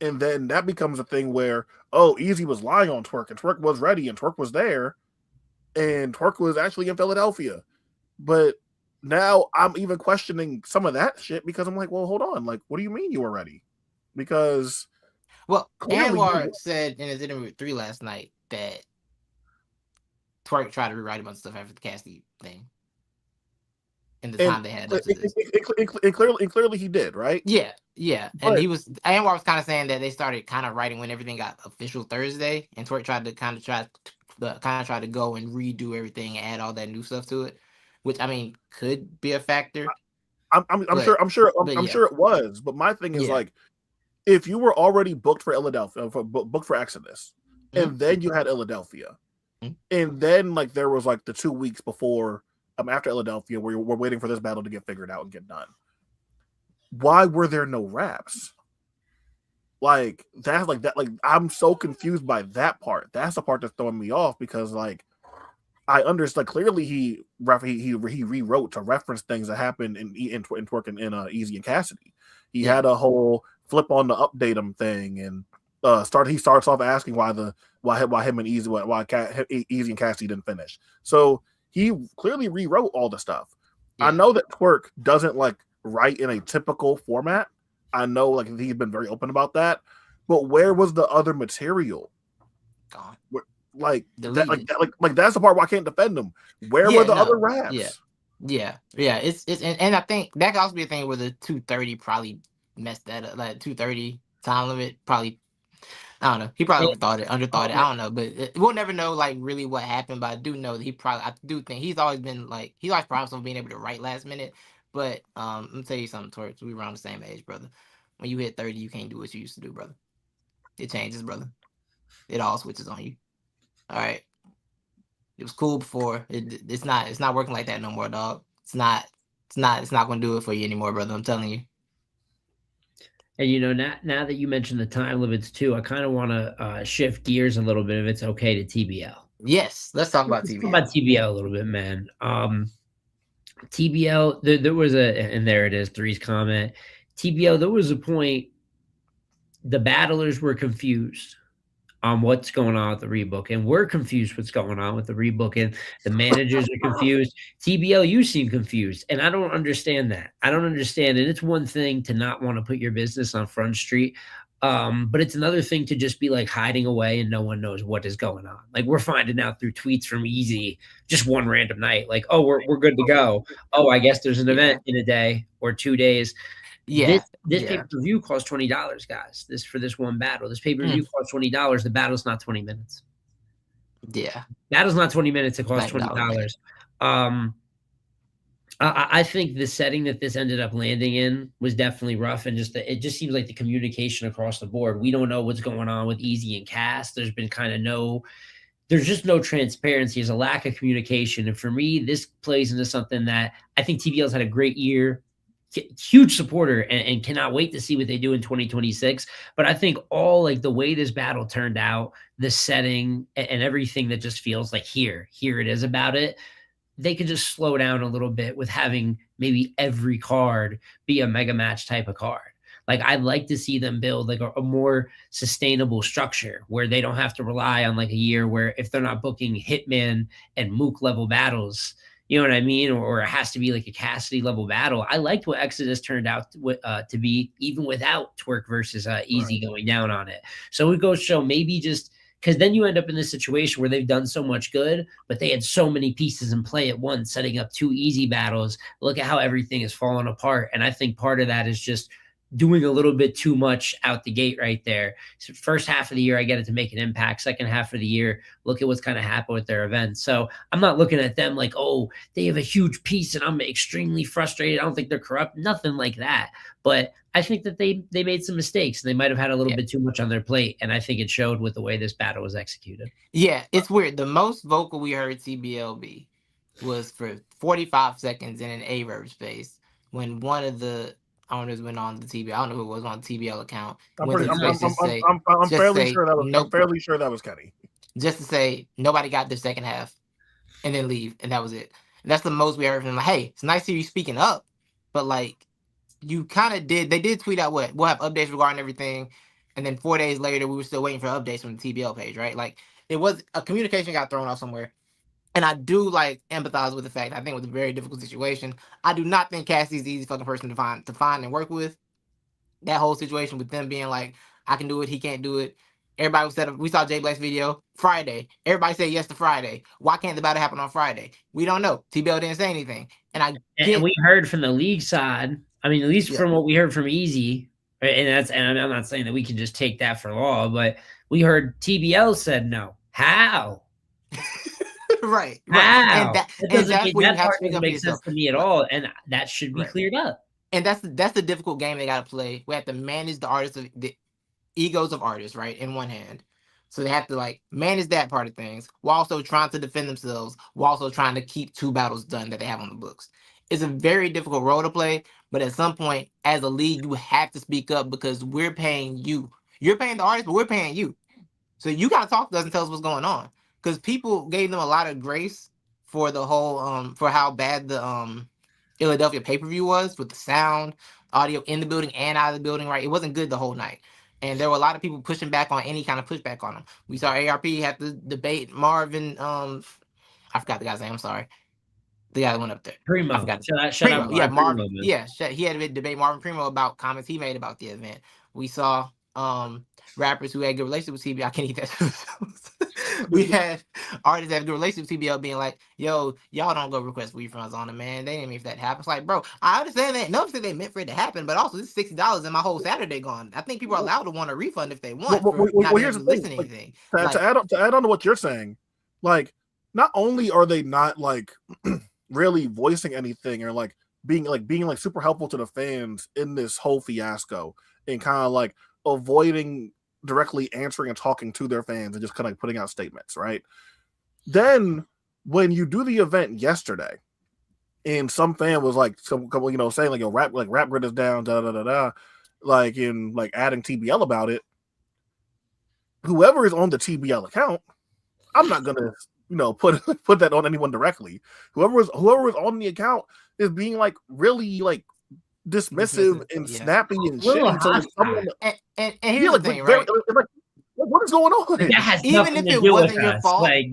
And then that becomes a thing where, oh, Eazy was lying on Twork, and Twork was ready, and Twork was there, and Twork was actually in Philadelphia. But now I'm even questioning some of that shit because I'm like, well, hold on, like, what do you mean you were ready? Because Well, clearly Anwar said in his interview with 3 last night that Twork tried to rewrite a bunch of stuff after the Cassidy thing in the and time they had up to this. clearly he did, right? Yeah, yeah. And But Anwar was kind of saying that they started kind of writing when everything got official Thursday, and Twork tried to try to go and redo everything and add all that new stuff to it, which I mean could be a factor. I'm But sure I'm yeah, sure it was. But my thing is yeah. like, if you were already booked for Philadelphia, booked for Exodus, Mhm. and then you had Philadelphia, Mhm. and then like there was like the 2 weeks before after Philadelphia, we're waiting for this battle to get figured out and get done. Why were there no raps? Like that's like that. Like I'm so confused by that part. That's the part that's throwing me off because like I understand. Like, clearly, he rewrote to reference things that happened in Twork and in Eazy and Cassidy. He had a whole flip on the update him thing, and he starts off asking why him and Eazy Eazy and Cassidy didn't finish. So he clearly rewrote all the stuff. I know that Twork doesn't like write in a typical format. I know like he's been very open about that, but where was the other material? Gone. Like that's the part where I can't defend them. Where were the other raps? Yeah. It's and I think that could also be a thing where the 2:30 probably messed that up. Like 2:30 time limit probably. I don't know. He probably underthought it. I don't know, but we'll never know like really what happened. But I do know that I do think he's always been like he always promised on being able to write last minute. But let me tell you something, Twork. We around the same age, brother. When you hit 30, you can't do what you used to do, brother. It changes, brother. It all switches on you. All right. It was cool before. It's not working like that no more, dog. It's not gonna do it for you anymore, brother. I'm telling you. And you know, now that you mentioned the time limits too, I kind of want to shift gears a little bit if it's okay to TBL. Yes, let's talk about TBL. Talk about TBL a little bit, man. TBL, there was and there it is, Three's comment. TBL, there was a point the battlers were confused on what's going on with the rebook, and we're confused what's going on with the rebook, and the managers are confused. TBL, you seem confused, and I don't understand that. I don't understand, and it's one thing to not want to put your business on Front Street, but it's another thing to just be like hiding away and no one knows what is going on. Like we're finding out through tweets from Eazy just one random night, like, oh, we're good to go. Oh, I guess there's an event in a day or 2 days. This pay-per-view costs $20, guys. For this one battle. This pay-per-view costs $20. The battle's not 20 minutes. Yeah. Battle's not 20 minutes. It costs $20. I think the setting that this ended up landing in was definitely rough, and it just seems like the communication across the board. We don't know what's going on with Eazy and Cass. There's been there's just no transparency. There's a lack of communication. And for me, this plays into something that I think TBL's had a great year. Huge supporter and cannot wait to see what they do in 2026. But I think all like the way this battle turned out, the setting and everything that just feels like here it is about it. They could just slow down a little bit with having maybe every card be a mega match type of card. Like I'd like to see them build like a more sustainable structure where they don't have to rely on like a year where if they're not booking Hitman and Mook level battles, you know what I mean? Or it has to be like a Cassidy level battle. I liked what Exodus turned out to be, even without Twork versus Eazy going down on it. So it goes to show maybe just because then you end up in this situation where they've done so much good, but they had so many pieces in play at once, setting up 2 Eazy battles. Look at how everything is falling apart. And I think part of that is just doing a little bit too much out the gate right there. So first half of the year, I get it to make an impact. Second half of the year, look at what's kind of happened with their events. So I'm not looking at them like, oh, they have a huge piece and I'm extremely frustrated. I don't think they're corrupt. Nothing like that. But I think that they made some mistakes. They might have had a little bit too much on their plate. And I think it showed with the way this battle was executed. Yeah, it's weird. The most vocal we heard TBL be was for 45 seconds in an A-Verb space when one of the owners went on the TBL. I don't know who it was on the TBL account. I'm fairly sure that was Kenny. Just to say nobody got their second half, and then leave, and that was it. And that's the most we heard from them. Like, hey, it's nice to hear you speaking up, but like you kind of did. They did tweet out what we'll have updates regarding everything, and then 4 days later we were still waiting for updates from the TBL page, right? Like it was a communication got thrown off somewhere. And I do like empathize with the fact I think it was a very difficult situation. I do not think Cassie's the easy fucking person to find and work with. That whole situation with them being like, I can do it, he can't do it. Everybody said we saw Jay Black's video Friday. Everybody said yes to Friday. Why can't the battle happen on Friday? We don't know. TBL didn't say anything. And we heard from the league side. I mean, at least from what we heard from Eazy, and I'm not saying that we can just take that for law, but we heard TBL said no. How? Right. Wow. That part doesn't make sense to me at all, and that should be cleared up. And that's the difficult game they got to play. We have to manage the egos of artists, right, in one hand, So they have to like manage that part of things while also trying to defend themselves, while also trying to keep 2 battles done that they have on the books. It's a very difficult role to play, but at some point, as a league, you have to speak up because we're paying you. You're paying the artist, but we're paying you. So you gotta talk to us and tell us what's going on. Because people gave them a lot of grace for the whole for how bad the Philadelphia pay-per-view was with the sound, audio in the building and out of the building, right? It wasn't good the whole night. And there were a lot of people pushing back on any kind of pushback on them. We saw ARP have to debate Marvin, I forgot the guy's name, I'm sorry. The guy that went up there. I Primo. forgot. Shout out Primo. Yeah, Primo, Marvin. man. Yeah, he had a debate Marvin Primo about comments he made about the event. We saw rappers who had good relationships with TBL. I can't eat that. We had artists that have good relationships with TBL being like, yo, y'all don't go request refunds on them, man. They didn't mean if that happens. Like, bro, I understand that. No, they meant for it to happen, but also this is $60 and my whole Saturday gone. I think people are allowed to want a refund if they want for not being able to listen to anything. To add on to what you're saying, like, not only are they not like really voicing anything or like being super helpful to the fans in this whole fiasco and kind of like avoiding directly answering and talking to their fans and just kind of like putting out statements, right? Then when you do the event yesterday and some fan was like saying like yo rap grid is down, da da da da, like in like adding TBL about it, whoever is on the TBL account, I'm not gonna put that on anyone directly. Whoever was on the account is being like really like dismissive and snappy and shitty. So someone, and here's the thing, right? Like, what is going on? That has even if it wasn't your fault, like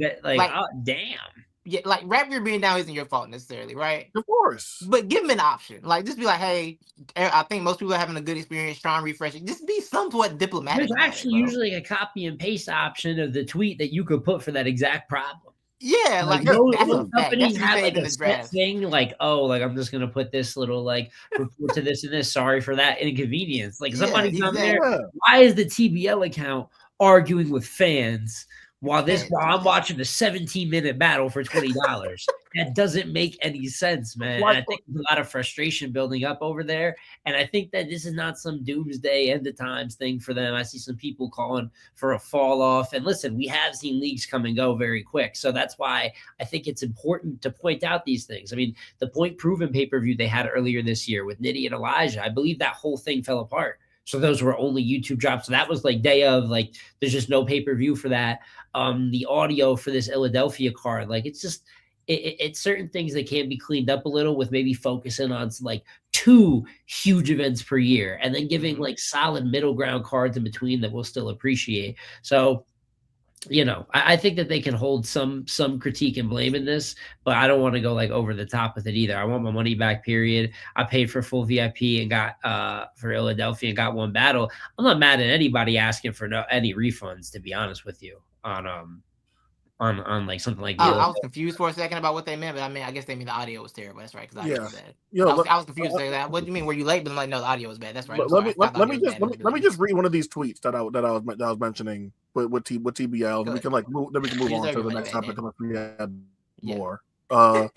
oh damn. Yeah, like rap gear being down isn't your fault necessarily, right? Of course. But give them an option. Like, just be like, hey, I think most people are having a good experience. Try and refresh it. Just be somewhat diplomatic. There's actually usually a copy and paste option of the tweet that you could put for that exact problem. Yeah, like that's a companies have like a set thing, like, oh, like I'm just gonna put this little like report to this and this. Sorry for that inconvenience. Like somebody's on there. Why is the TBL account arguing with fans while I'm watching a 17-minute battle for $20? That doesn't make any sense, man. And I think there's a lot of frustration building up over there. And I think that this is not some doomsday end of times thing for them. I see some people calling for a fall off. And listen, we have seen leagues come and go very quick. So that's why I think it's important to point out these things. I mean, the Point Proven pay-per-view they had earlier this year with Nitty and Elijah, I believe that whole thing fell apart. So those were only YouTube drops. So that was like day of, like, there's just no pay-per-view for that. The audio for this Philadelphia card, like, it's just, it's certain things that can be cleaned up a little with maybe focusing on like 2 huge events per year and then giving like solid middle ground cards in between that we'll still appreciate. So, I think that they can hold some critique and blame in this, but I don't want to go like over the top with it either. I want my money back, period. I paid for full VIP and got for Philadelphia and got 1 battle. I'm not mad at anybody asking for any refunds, to be honest with you, on like something like that. I was confused for a second about what they meant, but I guess they mean the audio was terrible. That's right, because the audio was bad. I was confused. What do you mean? Were you late? But I'm like, no, the audio was bad. That's right. Let me just read one of these tweets that I was mentioning with TBL. We can move on to the next topic unless we had more. A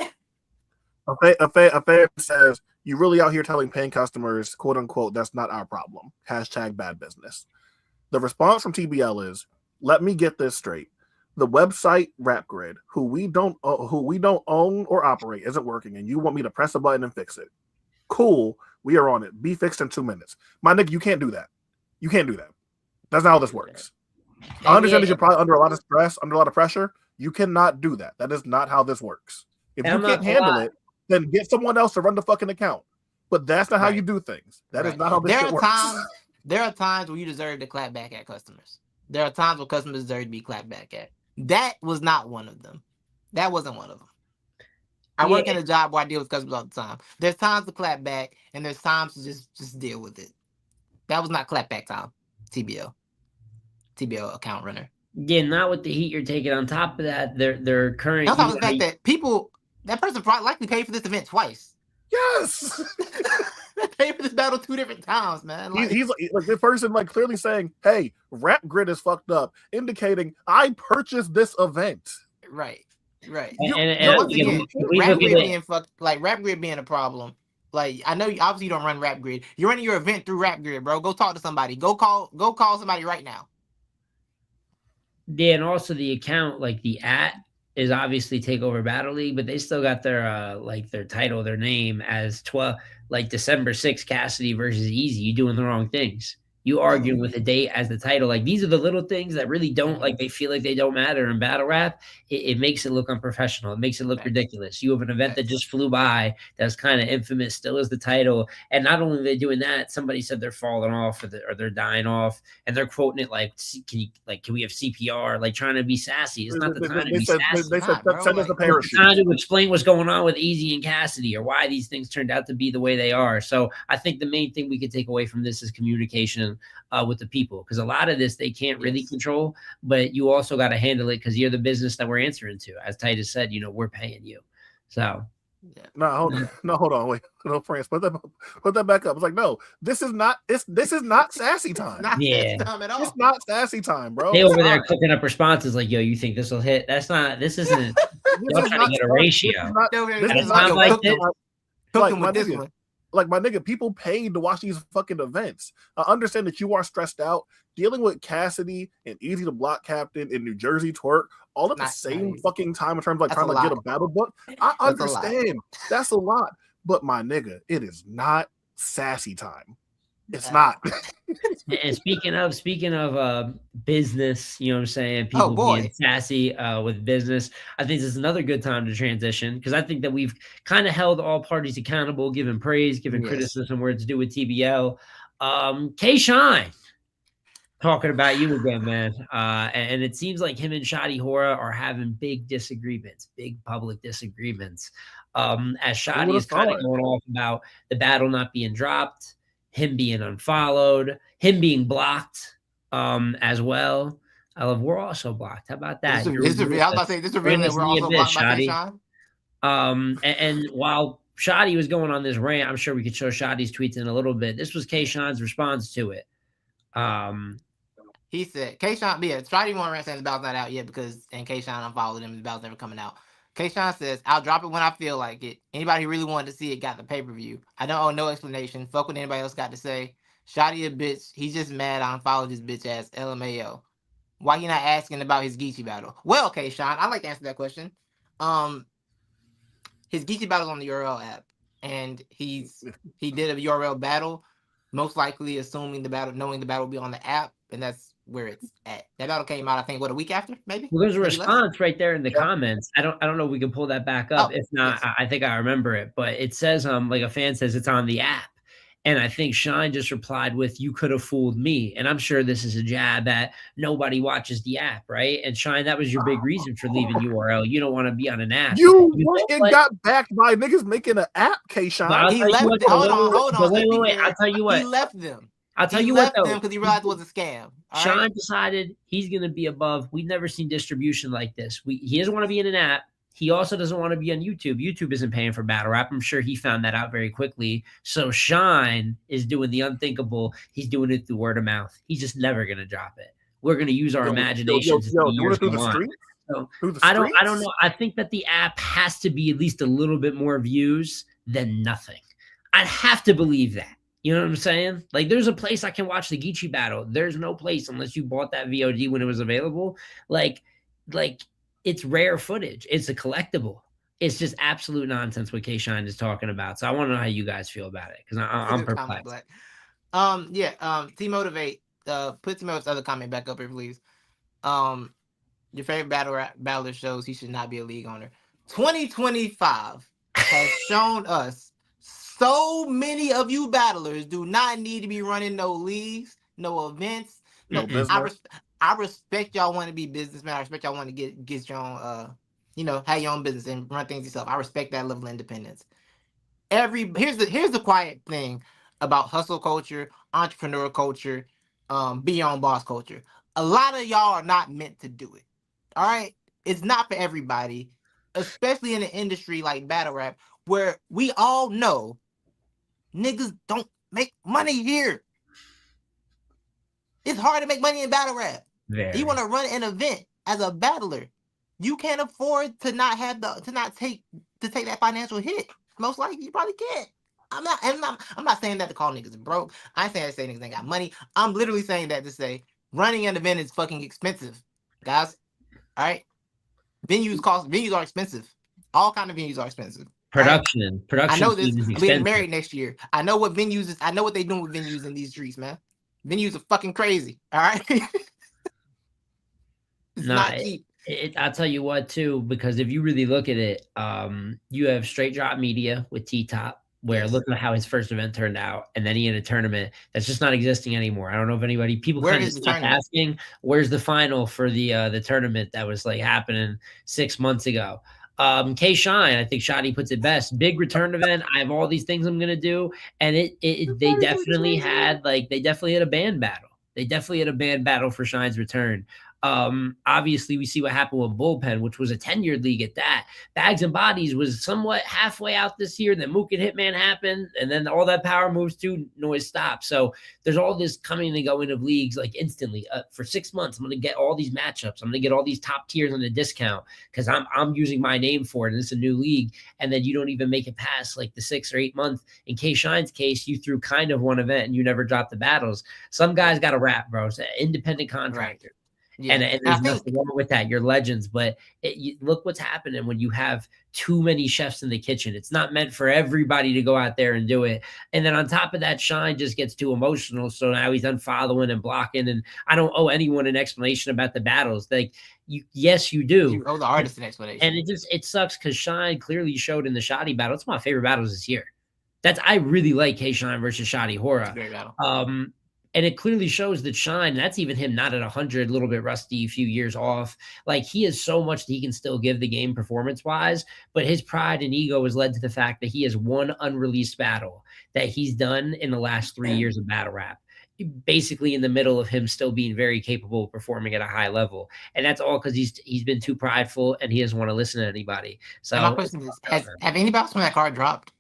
fan says, "You really out here telling paying customers, quote unquote, that's not our problem. #bad business." The response from TBL is, "Let me get this straight. The website RapGrid, who we don't own or operate, isn't working, and you want me to press a button and fix it. Cool, we are on it. Be fixed in 2 minutes." My nigga, you can't do that. You can't do that. That's not how this works. I understand that you're probably under a lot of stress, under a lot of pressure. You cannot do that. That is not how this works. If you can't handle it, then get someone else to run the fucking account. But that's not how you do things. That is not how this shit works. There are times where you deserve to clap back at customers. There are times where customers deserve to be clapped back at. That was not one of them. That wasn't one of them. I work in a job where I deal with customers all the time. There's times to clap back, and there's times to just deal with it. That was not clap back time. TBL account runner. Yeah, not with the heat you're taking. On top of that, their current. On top of the fact that person probably likely paid for this event twice. Yes. They paid for this battle 2 different times, man. He's like the person clearly saying, "Hey, RapGrid is fucked up," indicating I purchased this event. Right. And once again, RapGrid being a problem. Like, I know you obviously don't run RapGrid. You're running your event through RapGrid, bro. Go talk to somebody. Go call somebody right now. Yeah, and also the account, like the is obviously Takeover Battle League, but they still got their like their title, their name as 12, like December 6th, Cassidy versus Easy. You doing the wrong things. You arguing with a date as the title. Like these are the little things that really don't like they feel like they don't matter in battle rap. It makes it look unprofessional. It makes it look ridiculous. You have an event that just flew by that's kind of infamous, still is the title. And not only are they doing that, somebody said they're falling off or they're dying off and they're quoting it like, can we have CPR? Like trying to be sassy. It's not the time to be sassy. They said send us a It's the parachute. time to explain what's going on with Eazy and Cassidy or why these things turned out to be the way they are. So I think the main thing we could take away from this is communication with the people, because a lot of this they can't really control, but you also got to handle it because you're the business that we're answering to. As Titus said, we're paying you. So. No, hold on, wait. No, France, put that back up. It's like, no, this is not sassy time. Sassy time at all. It's not sassy time, bro. They over there cooking up responses like, yo, you think this will hit? This isn't y'all trying to get a ratio. This is not like this. Like my nigga, people paid to watch these fucking events. I understand that you are stressed out dealing with Cassidy and Eazy the Block Captain in New Jersey Twork all at the same fucking time in terms of like trying to get a battle book. I understand. That's a lot. But my nigga, it is not sassy time. It's not. And speaking of business, you know what I'm saying? People being sassy with business. I think this is another good time to transition because I think that we've kind of held all parties accountable, given praise, given criticism where it's due with TBL. K-Shine, talking about you again, man. And it seems like him and Shotty Hora are having big disagreements, big public disagreements. As Shotty is kind of going off about the battle not being dropped, him being unfollowed, him being blocked as well. We're also blocked. How about that? I was about to say, this is real that we're also blocked by K-Shine. And while Shotty was going on this rant, I'm sure we could show Shotty's tweets in a little bit. This was K-Shine's response to it. He said, K-Shine, Shotty won't rant saying the battle's not out yet and K-Shine unfollowed him, the battle's never coming out. K-Shine says, I'll drop it when I feel like it. Anybody who really wanted to see it got the pay-per-view. I don't owe no explanation. Fuck what anybody else got to say. Shotty a bitch. He's just mad I unfollowed his bitch ass. LMAO. Why you not asking about his Geechee battle? Well, K-Shine, I'd like to answer that question. His Geechee battle's on the URL app. And he did a URL battle, most likely assuming knowing the battle will be on the app, and that's where it's at. That battle came out, I think, a week after, maybe? Well, there's a response right there in the comments. I don't know if we can pull that back up. If not, I think I remember it. But it says, like a fan says, it's on the app. And I think Shine just replied with, you could have fooled me. And I'm sure this is a jab at nobody watches the app, right? And Shine, that was your big reason for leaving URL. You don't want to be on an app. You got backed by niggas making an app, K-Shine. He left. Hold on. Wait. I'll tell you what. He left them. I'll tell you what, though. Because he realized it was a scam. Shine decided he's going to be above. We've never seen distribution like this. He doesn't want to be in an app. He also doesn't want to be on YouTube. YouTube isn't paying for battle rap. I'm sure he found that out very quickly. So Shine is doing the unthinkable. He's doing it through word of mouth. He's just never going to drop it. We're going to use our imaginations. I don't know. I think that the app has to be at least a little bit more views than nothing. I'd have to believe that. You know what I'm saying? Like, there's a place I can watch the Geechee battle. There's no place unless you bought that VOD when it was available. Like it's rare footage. It's a collectible. It's just absolute nonsense what K-Shine is talking about. So I want to know how you guys feel about it because I'm perplexed. T-Motivate. Put T-Motivate's other comment back up here, please. Your favorite battler shows he should not be a league owner. 2025 has shown us so many of you battlers do not need to be running no leagues, no events. No, I respect y'all want to be businessmen. I respect y'all want to get your own, have your own business and run things yourself. I respect that level of independence. Here's the quiet thing about hustle culture, entrepreneur culture, be your own boss culture. A lot of y'all are not meant to do it. All right, it's not for everybody, especially in an industry like battle rap, where we all know niggas don't make money here. It's hard to make money in battle rap. You want to run an event as a battler, you can't afford to not take that financial hit. Most likely, you probably can't. I'm not saying that to call niggas broke. I ain't saying that to say niggas ain't got money. I'm literally saying that to say running an event is fucking expensive. guys. All right, venues are expensive. All kind of venues are expensive. All right. I Production know this. team is I'm getting expensive. married next year. I know what venues is. I know what they doing with venues in these streets, man. Venues are fucking crazy. All right. It's Nah, not cheap. I'll tell you what too, because if you really look at it, you have straight drop media with T Top, where Yes. look at how his first event turned out, and then he had a tournament that's just not existing anymore. I don't know if anybody people Where kind of is the stopped tournament? asking, where's the final for the tournament that was like happening 6 months ago. K Shine, I think Shotty puts it best. Big return event. I have all these things I'm gonna do, and they definitely had a band battle. They definitely had a band battle for Shine's return. Obviously, we see what happened with Bullpen, which was a 10-year league at that. Bags and Bodies was somewhat halfway out this year. Then Mook and Hitman happened, and then all that power moves to noise stops. So there's all this coming and going of leagues like instantly. For 6 months, I'm going to get all these matchups. I'm going to get all these top tiers on a discount because I'm using my name for it, and it's a new league. And then you don't even make it past like the 6 or 8 month. In K Shine's case, you threw kind of one event and you never dropped the battles. Some guys got to rap, bro. It's an independent Right. contractor. Yeah. And And I there's think nothing wrong with that. You're legends, but look what's happening when you have too many chefs in the kitchen. It's not meant for everybody to go out there and do it. And then on top of that, Shine just gets too emotional. So now he's unfollowing and blocking. And I don't owe anyone an explanation about the battles. Like yes, you do. you owe the artist an And explanation. it sucks because Shine clearly showed in the Shotty battle. It's my favorite battles this year. I really like K Shine versus Shotty It's a Hora. great battle. And it clearly shows that Shine, that's even him not at 100, a little bit rusty, a few years off. Like he has so much that he can still give the game performance wise, but his pride and ego has led to the fact that he has one unreleased battle that he's done in the last 3 years of battle rap. Basically, in the middle of him still being very capable of performing at a high level, and that's all because he's been too prideful and he doesn't want to listen to anybody. And my So question is, have anybody when that card dropped?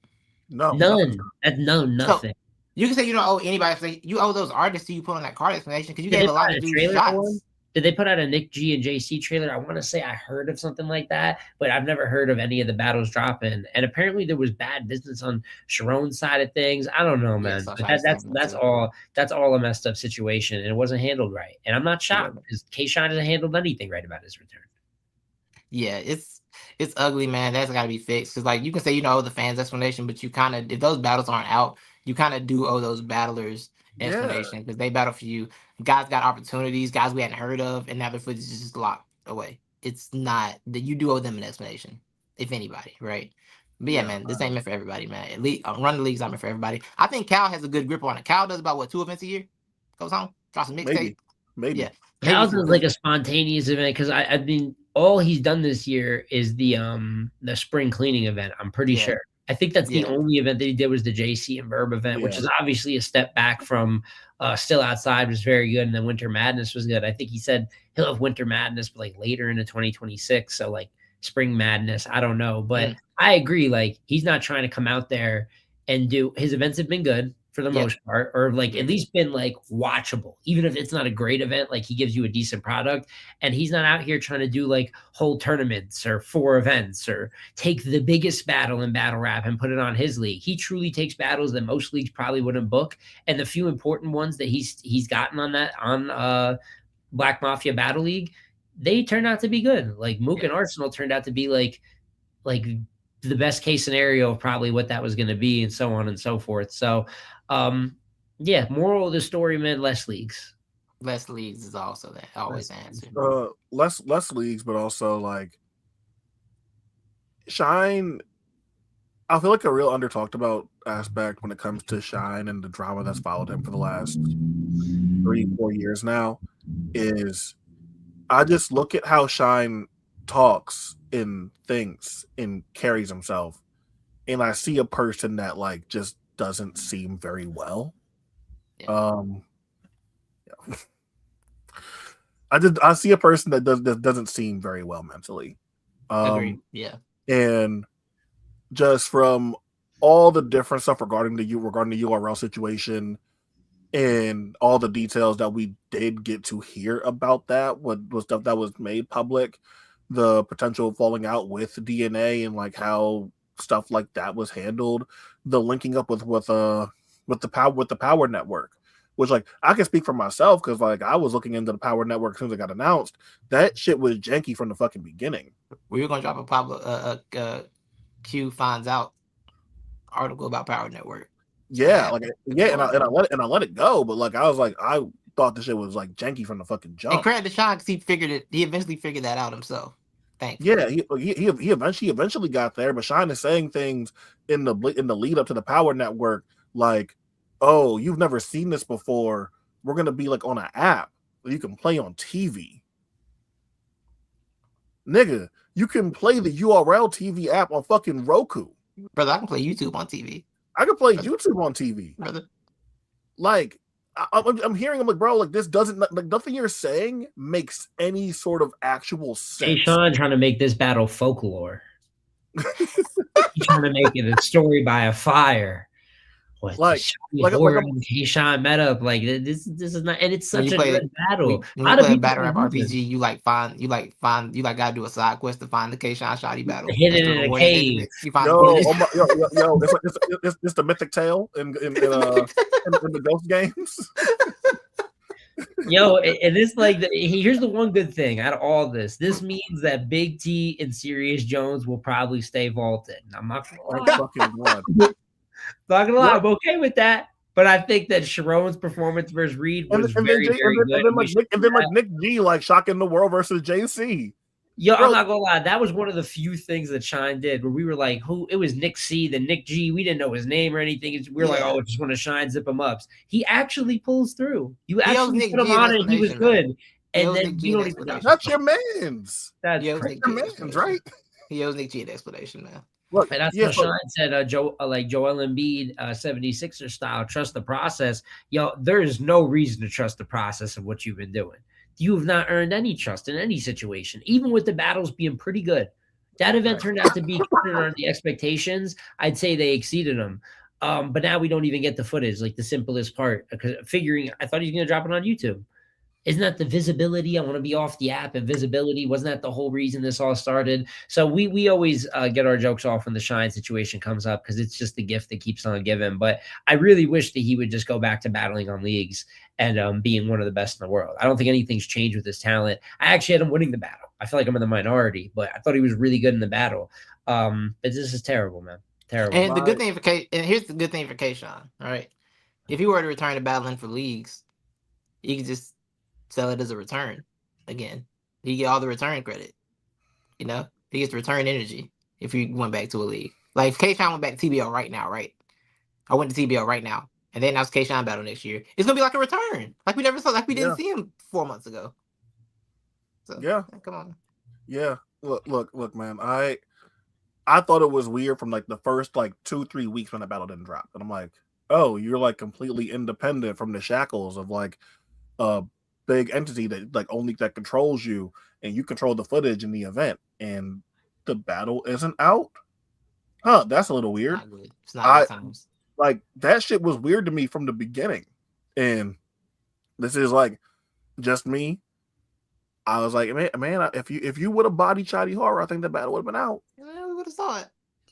No, nothing's none. That's no So nothing. you can say you don't owe anybody. Say you owe those artists who you put on that card explanation because you Did they gave a put lot out of a dudes trailer for one? shots. Did they put out a Nick G and JC trailer? I want to say I heard of something like that, but I've never heard of any of the battles dropping. And apparently there was bad business on Sharon's side of things. I don't know, Yeah, man. so But I the same thing too. that's all a messed up situation, and it wasn't handled right. And I'm not Yeah, shocked because K Shine hasn't handled anything right about his return. yeah, it's ugly, man. That's got to be fixed because like you can say you know the fans explanation, but you kind of if those battles aren't out, you kind of do owe those battlers yeah, explanation because they battle for you. Guys got opportunities, guys we hadn't heard of, and now their footage is just locked away. It's not that you do owe them an explanation, if anybody, right? But yeah, yeah. man, this ain't meant for everybody, man. At least run the league's not meant for everybody. I think Cal has a good grip on it. Cal does about what 2 events a year, goes home, drops a mixtape. Maybe, maybe. Yeah, maybe Cal's some is good. like a spontaneous event because I mean all he's done this year is the spring cleaning event. I'm pretty Yeah, sure. I think that's the yeah, only event that he did was the JC and Verb event, which Yeah, is obviously a step back from Still Outside was very good, and then Winter Madness was good. I think he said he'll have Winter Madness, but like later into 2026. So like Spring Madness, I don't know, but mm, I agree. Like he's not trying to come out there and do his events have been good for the yep, most part, or like at yes, least been like watchable, even if it's not a great event. Like he gives you a decent product, and he's not out here trying to do like whole tournaments or 4 events or take the biggest battle in battle rap and put it on his league. He truly takes battles that most leagues probably wouldn't book, and the few important ones that he's gotten on Black Mafia Battle League, they turned out to be good. Like Mook and yes. Arsenal turned out to be like the best case scenario of probably what that was going to be, and so on and so forth. So, um, yeah, moral of the story, man, less leagues. Less leagues is also that always the answer. less leagues, but also like Shine. I feel like a real under talked about aspect when it comes to Shine and the drama that's followed him for the last 3-4 years now is I just look at how Shine talks in things and carries himself, and I see a person that like just doesn't seem very well. Yeah. Yeah. I see a person that doesn't seem very well mentally. Agreed. Um, Yeah. and just from all the different stuff regarding the URL situation and all the details that we did get to hear about that, what was stuff that was made public, the potential falling out with DNA and like how stuff like that was handled, the linking up with the power network, which like I can speak for myself because like I was looking into the Power Network as soon as it got announced. That shit was janky from the fucking beginning. We were gonna drop a Pablo Q finds out article about Power Network. Yeah, like and I let it go, but like I was like I thought the shit was like janky from the fucking And jump. credit to Sean because he figured it. He eventually figured that out himself. Thankfully. Yeah, he eventually got there, but Shine is saying things in the lead up to the Power Network like, "Oh, you've never seen this before. We're gonna be like on an app that you can play on TV, nigga. You can play the URL TV app on fucking Roku. Brother, I can play YouTube on TV. I can play YouTube on TV. Brother, Like." I'm hearing. I'm like, bro, like this doesn't like nothing you're saying makes any sort of actual sense. Hey, Sean, trying to make this battle folklore. He's trying to make it a story by a fire. What like Keyshawn met up like this is not, and it's such a good battle. When you play a battle rap RPG, you gotta do a side quest to find the Keyshawn Shotty battle. Hidden in a cave. It's the mythic tale in the Ghost games. Yo, and it's like here's the one good thing out of all this. This means that Big T and Serious Jones will probably stay vaulted. I'm not gonna lie, I'm okay with that. But I think that Sharon's performance versus Reed was very good. And then Nick G like shocking the world versus JC. Yo, bro, I'm not gonna lie, that was one of the few things that Shine did where we were like, who? It was Nick C, then Nick G. We didn't know his name or anything. We were like, oh, it's just one of Shine zip him ups. He actually pulls through. You actually put him on it, and he was good. And then you don't even know. That's your man's. That's your man's, right? He owes Nick G an explanation, man. Look, and that's what Sean said, Joel Embiid, 76er style, trust the process. Yo, there is no reason to trust the process of what you've been doing. You have not earned any trust in any situation, even with the battles being pretty good. That event turned out to be under the expectations. I'd say they exceeded them. But now we don't even get the footage, like the simplest part. Because I thought he was going to drop it on YouTube. Isn't that the visibility? I want to be off the app and visibility. Wasn't that the whole reason this all started? So we always get our jokes off when the Shine situation comes up because it's just the gift that keeps on giving. But I really wish that he would just go back to battling on leagues and being one of the best in the world. I don't think anything's changed with his talent. I actually had him winning the battle. I feel like I'm in the minority, but I thought he was really good in the battle. But this is terrible, man. Terrible. And the good thing for and here's the good thing for Keyshawn. All right, if he were to return to battling for leagues, he could just sell it as a return again. He get all the return credit. You know, he gets return energy if he went back to a league. Like if Keyshawn went back to TBL right now, right? I went to TBL right now, and then announced Keyshawn battle next year. It's gonna be like a return, like we never saw, like we didn't see him 4 months ago. So come on. Yeah, look, man. I thought it was weird from like the first like 2-3 weeks when the battle didn't drop, and I'm like, oh, you're like completely independent from the shackles of like big entity that like only that controls you, and you control the footage in the event, and the battle isn't out. Huh? That's a little weird. It's not times. Like that shit was weird to me from the beginning, and this is like just me. I was like, man, if you would have bodied Shotty Horror, I think the battle would have been out. Yeah, we would have saw it.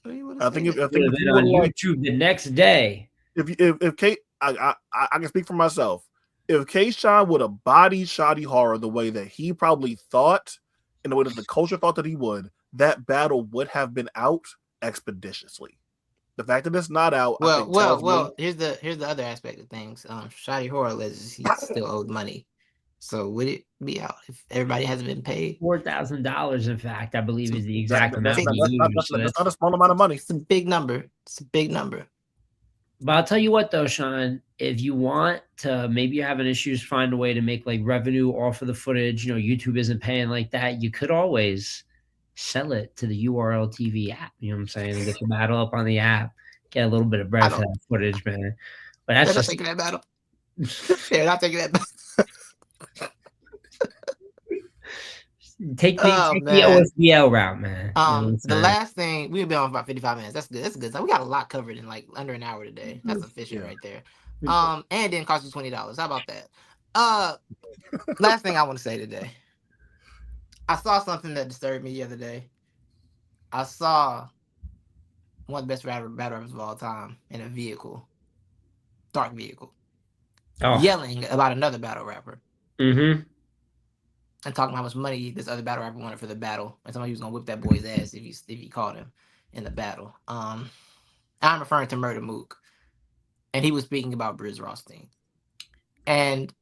I think if you on YouTube the next day. If Kate, I can speak for myself. If Keyshawn would have bodied Shotty Horror the way that he probably thought, and the way that the culture thought that he would, that battle would have been out expeditiously. The fact that it's not out. Well. Here's the other aspect of things. Shotty Horror alleges he still owed money. So would it be out if everybody hasn't been paid? $4,000, in fact, I believe is the exact amount. That's not a small amount of money. It's a big number. But I'll tell you what, though, Sean, if you want to, maybe you're having issues, find a way to make like revenue off of the footage. You know, YouTube isn't paying like that. You could always sell it to the URL TV app. You know what I'm saying? And get the battle up on the app, get a little bit of bread for that footage, man. But that's just taking that battle. They're not taking that battle. Take the OSBL route, man. The last thing, we've been on for about 55 minutes. That's good. So we got a lot covered in like under an hour today. That's efficient right there. And it didn't cost you $20. How about that? Last thing I want to say today. I saw something that disturbed me the other day. I saw one of the best battle rappers of all time in a vehicle, dark vehicle. yelling about another battle rapper. Mm-hmm. And talking about how much money this other battle rapper wanted for the battle, and somebody was gonna whip that boy's ass if he caught him in the battle. I'm referring to Murder Mook, and he was speaking about Briz Rothstein. And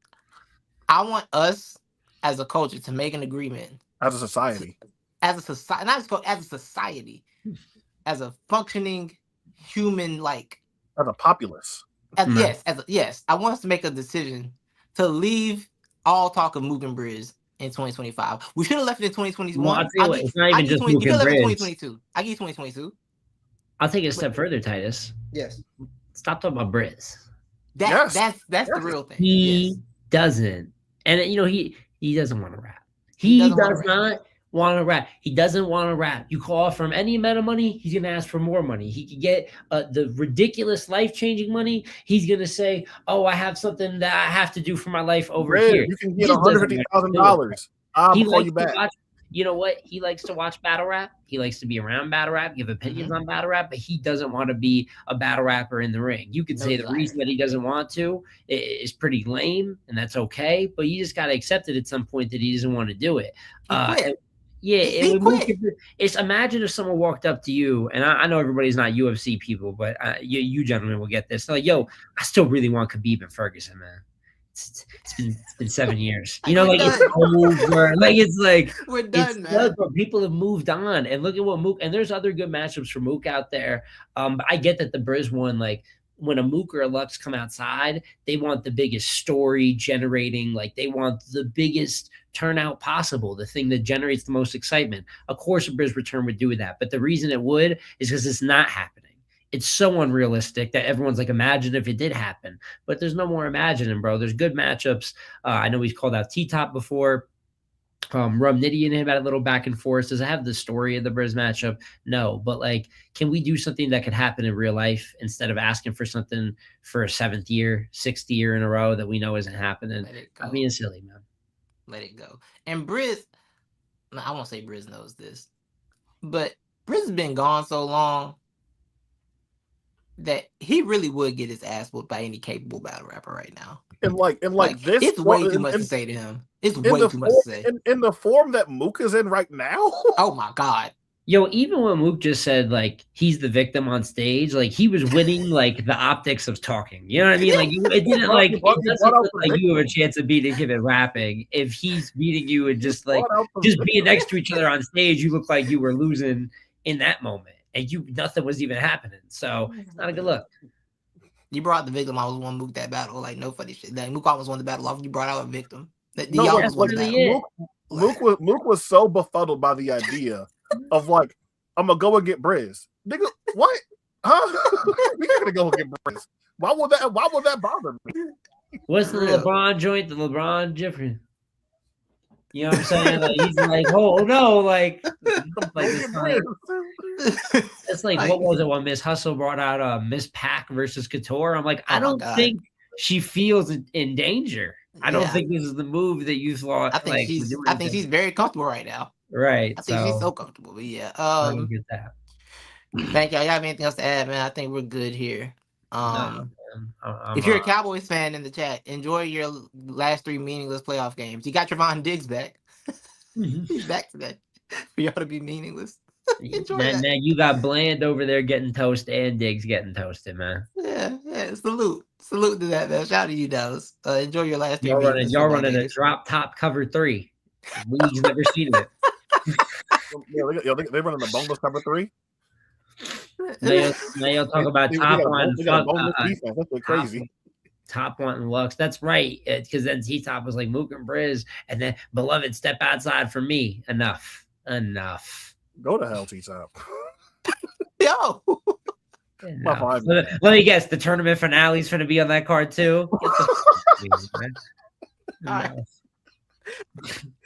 I want us as a culture to make an agreement as a society, not as a society, as a functioning human, like as a populace. Yes, I want us to make a decision to leave all talk of Mook and Briz in 2025. We should have left it in 2021. Well, I'll tell you what, it's not even just Mook you and could have left it in Briz. 2022. I give you 2022. I'll take it a step further, Titus. Yes. Stop talking about Briz. That's the real thing. He doesn't, and he doesn't want to rap. He does not want to rap. He doesn't want to rap. You call from any amount of money, he's gonna ask for more money. He could get the ridiculous life-changing money. He's gonna say, "Oh, I have something that I have to do for my life over here." You can get $150,000. I'll call you back. You know what? He likes to watch battle rap. He likes to be around battle rap, give opinions on battle rap, but he doesn't want to be a battle rapper in the ring. You could say the reason that he doesn't want to is pretty lame, and that's okay, but you just got to accept it at some point that he doesn't want to do it. It's imagine if someone walked up to you, and I know everybody's not UFC people, but you gentlemen will get this. They're like, yo, I still really want Khabib and Ferguson, man. It's been 7 years. It's over. It's like we're done, man. But people have moved on, and look at what Mook. And there's other good matchups for Mook out there. But I get that the Briz one, like when a Mook or a Lux come outside, they want the biggest story generating. Like they want the biggest turnout possible, the thing that generates the most excitement. Of course, a Briz return would do that, but the reason it would is because it's not happening. It's so unrealistic that everyone's like, imagine if it did happen. But there's no more imagining, bro. There's good matchups. I know he's called out T-Top before. Rum Nitty and him had a little back and forth. Does it have the story of the Briz matchup? No. But, like, can we do something that could happen in real life instead of asking for something for a 7th year, 6th year in a row that we know isn't happening? I'm being silly, man. Let it go. And Briz, I won't say Briz knows this, but Briz has been gone so long that he really would get his ass whooped by any capable battle rapper right now. And this, it's way too much to say to him. It's way too much to say. In the form that Mook is in right now. Oh my God. Yo, even when Mook just said like he's the victim on stage, like he was winning like the optics of talking. You know what I mean? Like it didn't like it doesn't look like you have a chance of beating him at rapping. If he's beating you and just like just being next to each other on stage, you look like you were losing in that moment. And nothing was even happening. So it's not a good look. You brought the victim. I was one Mook that battle. Like no funny shit. Like Mook almost won the battle off. You brought out a victim. Mook was so befuddled by the idea of like, I'm gonna go and get Briz. Nigga, what? Huh? We gotta go and get Briz. Why would that bother me? What's the LeBron joint? The LeBron Jeffrey. You know what I'm saying? Like he's like, oh no, like it's like what was it when Miss Hustle brought out Miss Pac versus Couture? I'm like, I don't think she feels in danger. I don't think this is the move that you thought. I think she's very comfortable right now. Right. I think she's so comfortable. But yeah. I don't get that. Thank y'all. Y'all have anything else to add, man? I think we're good here. If you're a Cowboys fan in the chat, enjoy your last 3 meaningless playoff games. You got Trevon Diggs back. He's back today for y'all to be meaningless. Enjoy that. Now you got Bland over there getting toasted and Diggs getting toasted, man. Yeah. Salute to that, man. Shout out to you, Dallas. Enjoy your last 3 Y'all running a drop top cover 3. We've never seen it. They're running the boneless cover 3. Now you'll talk about top one. That's crazy. Top one and Lux. That's right. Because then T-Top was like Mook and Briz, and then Beloved step outside for me. Enough. Go to hell, T-Top. Yo. Let me guess. The tournament finale's going to be on that card too.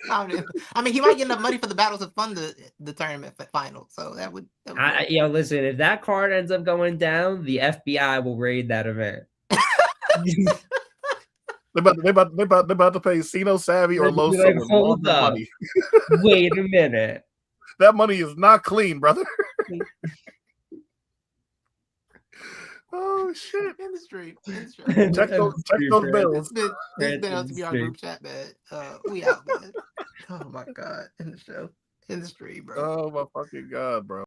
I mean, he might get enough money for the battles to fund the tournament final. So that would listen, if that card ends up going down, the FBI will raid that event. They about to pay Sino Savvy or Loso. Like, hold up. Money. Wait a minute. That money is not clean, brother. Oh shit! In the stream. In the show. Check those bills. This been LTBR group chat, man. We out, man. Oh my god. In the show. In the stream, bro. Oh my fucking god, bro.